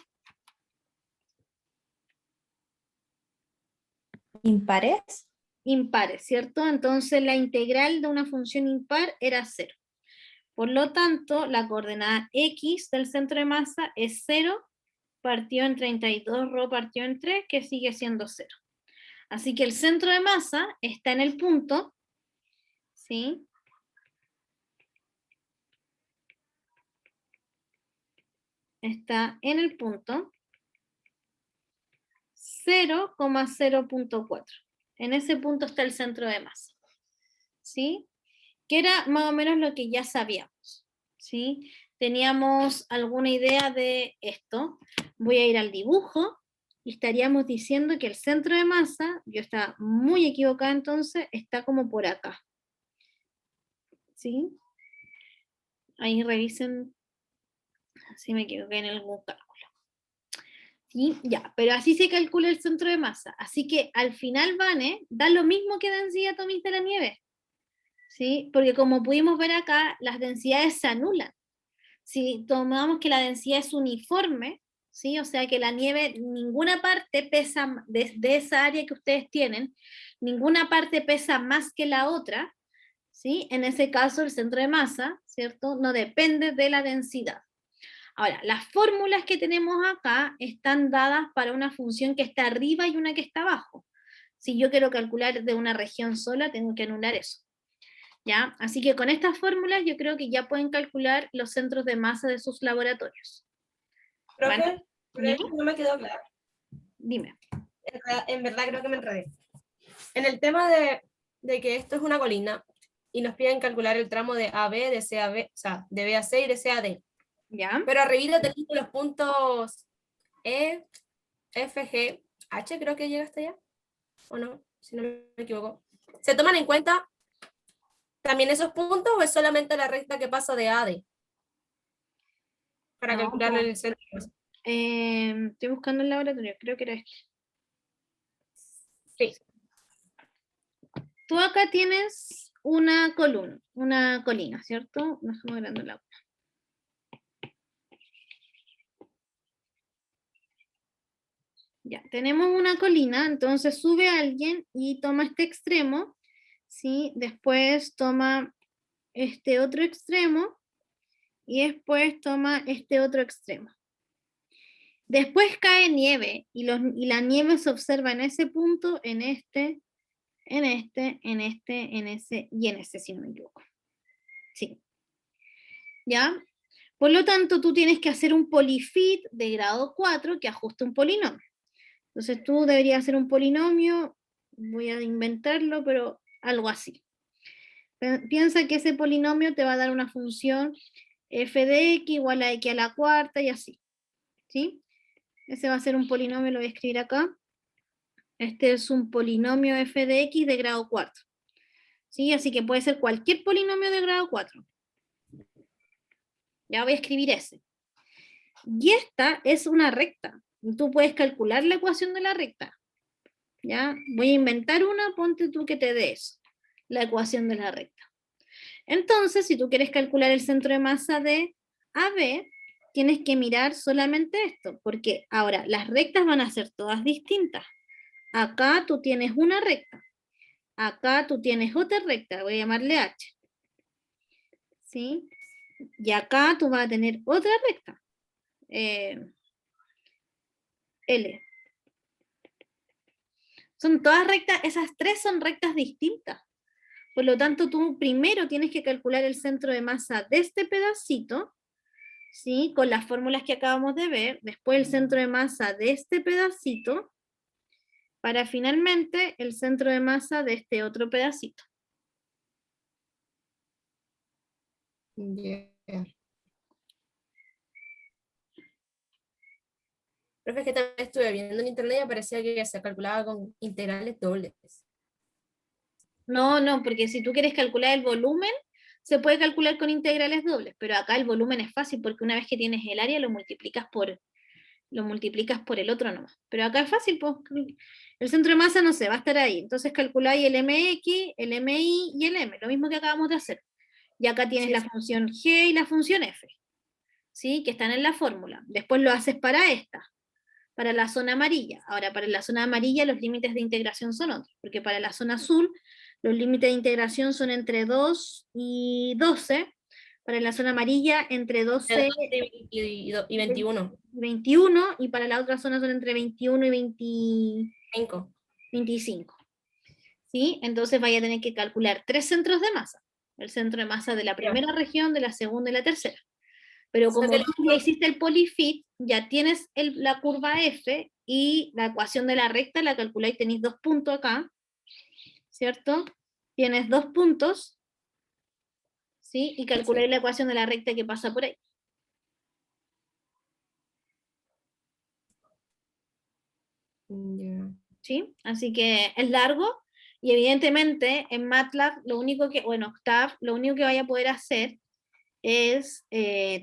¿Impares?
Impares, ¿cierto? Entonces la integral de una función impar era 0. Por lo tanto, la coordenada X del centro de masa es 0, partido en 32, rho partido en 3, que sigue siendo 0. Así que el centro de masa está en el punto, ¿sí? Está en el punto 0,0.4. En ese punto está el centro de masa, ¿sí? Que era más o menos lo que ya sabíamos, ¿sí? Teníamos alguna idea de esto. Voy a ir al dibujo y estaríamos diciendo que el centro de masa, yo estaba muy equivocada entonces, está como por acá, ¿sí? Ahí revisen si me equivoqué en algún cálculo. ¿Sí? Ya, pero así se calcula el centro de masa. Así que al final, Vane, da lo mismo que densidad atómica de la nieve. ¿Sí? Porque como pudimos ver acá, las densidades se anulan. Si tomamos que la densidad es uniforme, ¿sí? O sea que la nieve, ninguna parte pesa, de esa área que ustedes tienen, ninguna parte pesa más que la otra, ¿sí? En ese caso el centro de masa, ¿cierto? No depende de la densidad. Ahora, las fórmulas que tenemos acá están dadas para una función que está arriba y una que está abajo. Si yo quiero calcular de una región sola, tengo que anular eso. ¿Ya? Así que con estas fórmulas yo creo que ya pueden calcular los centros de masa de sus laboratorios.
Profe,
¿Vale?
pero esto no me quedó claro.
Dime.
En verdad creo que me enredé. En el tema de que esto es una colina y nos piden calcular el tramo de AB, de C a B, o sea, de B a C y de C a D.
¿Ya?
Pero arriba tenemos los puntos E, F, G, H, creo que llega hasta allá. ¿O no? Si no me equivoco. ¿Se toman en cuenta también esos puntos o es solamente la recta que pasa de A a D? Para
No,
calcular
pues,
el centro.
estoy buscando el laboratorio, creo que era este.
Sí.
Tú acá tienes una colina, ¿cierto? No estamos grabando la. Ya, tenemos una colina, entonces sube alguien y toma este extremo, ¿sí? Después toma este otro extremo y después toma este otro extremo. Después cae nieve y la nieve se observa en ese punto, en ese y en ese, si no me equivoco. Sí. ¿Ya? Por lo tanto, tú tienes que hacer un polyfit de grado 4 que ajuste un polinomio. Entonces tú deberías hacer un polinomio, voy a inventarlo, pero algo así. Piensa que ese polinomio te va a dar una función f de x igual a x a la cuarta y así. ¿Sí? Ese va a ser un polinomio, lo voy a escribir acá. Este es un polinomio f de x de grado 4. ¿Sí? Así que puede ser cualquier polinomio de grado 4. Ya voy a escribir ese. Y esta es una recta. Tú puedes calcular la ecuación de la recta. ¿Ya? Voy a inventar una, ponte tú que te dé eso, la ecuación de la recta. Entonces, si tú quieres calcular el centro de masa de AB, tienes que mirar solamente esto, porque ahora las rectas van a ser todas distintas. Acá tú tienes una recta, acá tú tienes otra recta, voy a llamarle H. ¿Sí? Y acá tú vas a tener otra recta, L. Son todas rectas, esas tres son rectas distintas. Por lo tanto, tú primero tienes que calcular el centro de masa de este pedacito, ¿sí? Con las fórmulas que acabamos de ver, después el centro de masa de este pedacito, para finalmente el centro de masa de este otro pedacito.
Yeah. Profe, es que también estuve viendo en internet y aparecía que se calculaba con integrales dobles.
No, porque si tú quieres calcular el volumen, se puede calcular con integrales dobles, pero acá el volumen es fácil porque una vez que tienes el área lo multiplicas por el otro nomás. Pero acá es fácil, pues, el centro de masa no sé, va a estar ahí. Entonces calculáis el mx, el mi y el m, lo mismo que acabamos de hacer. Y acá tienes la función g y la función f, ¿sí? Que están en la fórmula. Después lo haces para esta, para la zona amarilla. Ahora, para la zona amarilla los límites de integración son otros, porque para la zona azul los límites de integración son entre 2 y 12, Para la zona amarilla entre 12
y 21.
21, y para la otra zona son entre 21 y 25. ¿Sí? Entonces vaya a tener que calcular 3 centros de masa. El centro de masa de la primera región, de la segunda y la tercera. Pero
O sea
como
que
tú ya hiciste el polyfit, ya tienes la curva F y la ecuación de la recta la calculáis, tenéis 2 puntos acá, ¿cierto? Tienes 2 puntos, ¿sí? Y calculáis la ecuación de la recta que pasa por ahí.
Ya.
¿Sí? Así que es largo, y evidentemente en MATLAB, Octave, lo único que vaya a poder hacer es,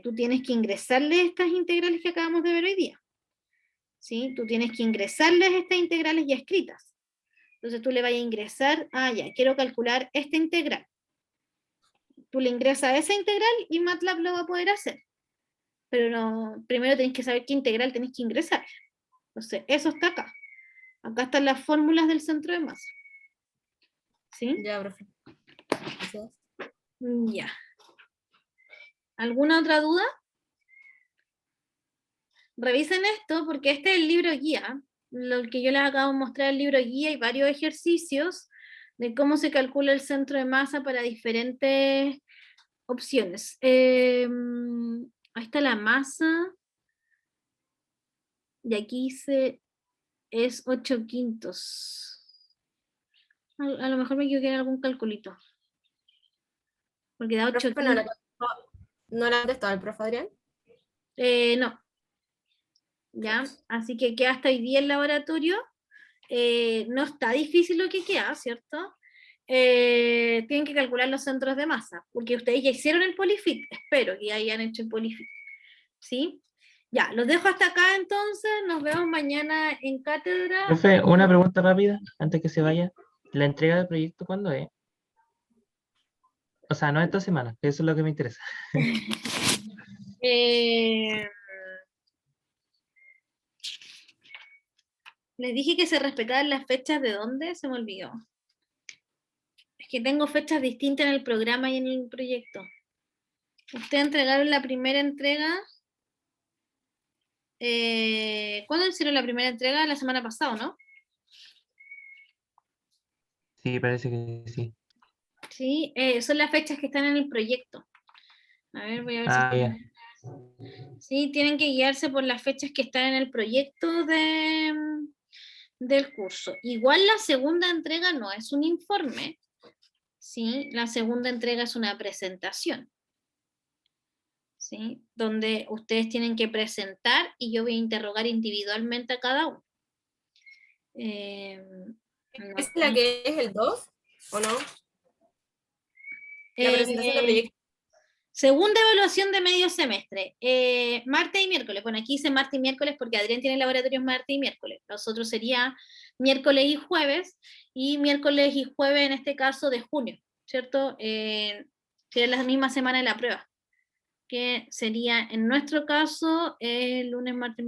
tú tienes que ingresarle estas integrales que acabamos de ver hoy día. ¿Sí? Tú tienes que ingresarles estas integrales ya escritas. Entonces tú le vas a ingresar, ya, quiero calcular esta integral. Tú le ingresas esa integral y MATLAB lo va a poder hacer. Pero no, primero tenés que saber qué integral tenés que ingresar. Entonces, eso está acá. Acá están las fórmulas del centro de masa. ¿Sí?
Ya, profe. Gracias.
Ya. ¿Alguna otra duda? Revisen esto porque este es el libro guía. Lo que yo les acabo de mostrar, el libro guía, y varios ejercicios de cómo se calcula el centro de masa para diferentes opciones. Ahí está la masa. Y aquí es 8/5. A lo mejor me equivoqué en algún calculito. Porque da 8
Profe, ¿no le ha contestado el profe Adrián?
No. ¿Ya? Así que queda hasta hoy día el laboratorio. No está difícil lo que queda, ¿cierto? Tienen que calcular los centros de masa, porque ustedes ya hicieron el polyfit. Espero que ya hayan hecho el polyfit. ¿Sí? Ya, los dejo hasta acá entonces. Nos vemos mañana en cátedra.
Profe, una pregunta rápida antes que se vaya. ¿La entrega del proyecto cuándo es? O sea, no esta semana, que eso es lo que me interesa.
Les dije que se respetaran las fechas. ¿De dónde? Se me olvidó. Es que tengo fechas distintas en el programa y en el proyecto. Ustedes entregaron la primera entrega. ¿Cuándo hicieron la primera entrega? La semana pasada, ¿no?
Sí, parece que sí.
Sí, son las fechas que están en el proyecto. A ver, voy a ver
Ah,
si...
ya.
Sí, tienen que guiarse por las fechas que están en el proyecto del curso. Igual la segunda entrega no es un informe, ¿sí? La segunda entrega es una presentación, ¿sí? Donde ustedes tienen que presentar y yo voy a interrogar individualmente a cada uno.
¿Es la que es el 2 o no? La presentación de proyecto.
Segunda evaluación de medio semestre, martes y miércoles. Bueno, aquí hice martes y miércoles porque Adrián tiene laboratorios martes y miércoles. Nosotros sería miércoles y jueves, y miércoles y jueves en este caso de junio, ¿cierto? Sería la misma semana de la prueba, que sería en nuestro caso lunes, martes,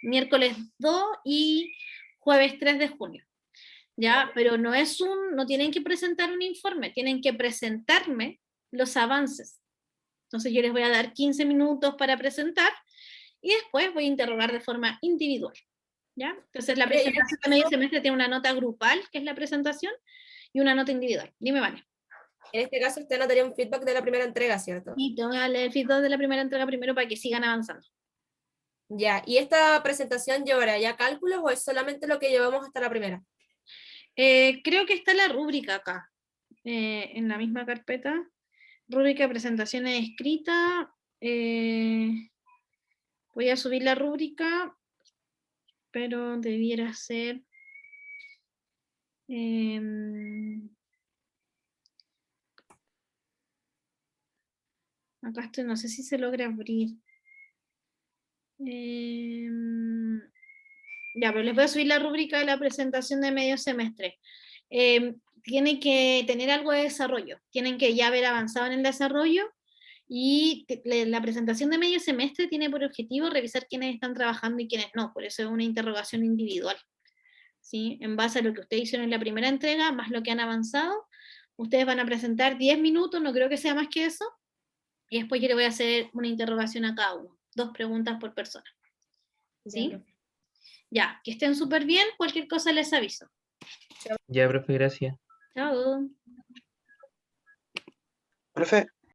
miércoles 2 y jueves 3 de junio. ¿Ya? Pero no tienen que presentar un informe, tienen que presentarme los avances. Entonces yo les voy a dar 15 minutos para presentar y después voy a interrogar de forma individual. ¿Ya? Entonces la presentación de medio semestre tiene una nota grupal, que es la presentación, y una nota individual. Dime, Vane.
En este caso usted no daría un feedback de la primera entrega, ¿cierto?
Y tengo que darle el feedback de la primera entrega primero para que sigan avanzando.
Ya, ¿y esta presentación llevará ya cálculos o es solamente lo que llevamos hasta la primera?
Creo que está la rúbrica acá, en la misma carpeta. Rúbrica de presentaciones escrita. Voy a subir la rúbrica, pero debiera ser... acá estoy, no sé si se logra abrir. Ya, pero les voy a subir la rúbrica de la presentación de medio semestre. Tiene que tener algo de desarrollo, tienen que ya haber avanzado en el desarrollo, y la presentación de medio semestre tiene por objetivo revisar quiénes están trabajando y quiénes no, por eso es una interrogación individual. ¿Sí? En base a lo que ustedes hicieron en la primera entrega, más lo que han avanzado, ustedes van a presentar 10 minutos, no creo que sea más que eso, Y después yo le voy a hacer una interrogación a cada uno. 2 preguntas por persona. ¿Sí?
Ya, profe.
Ya, que estén súper bien. Cualquier cosa les aviso.
Ya, profe, gracias.
Chao.
Profe,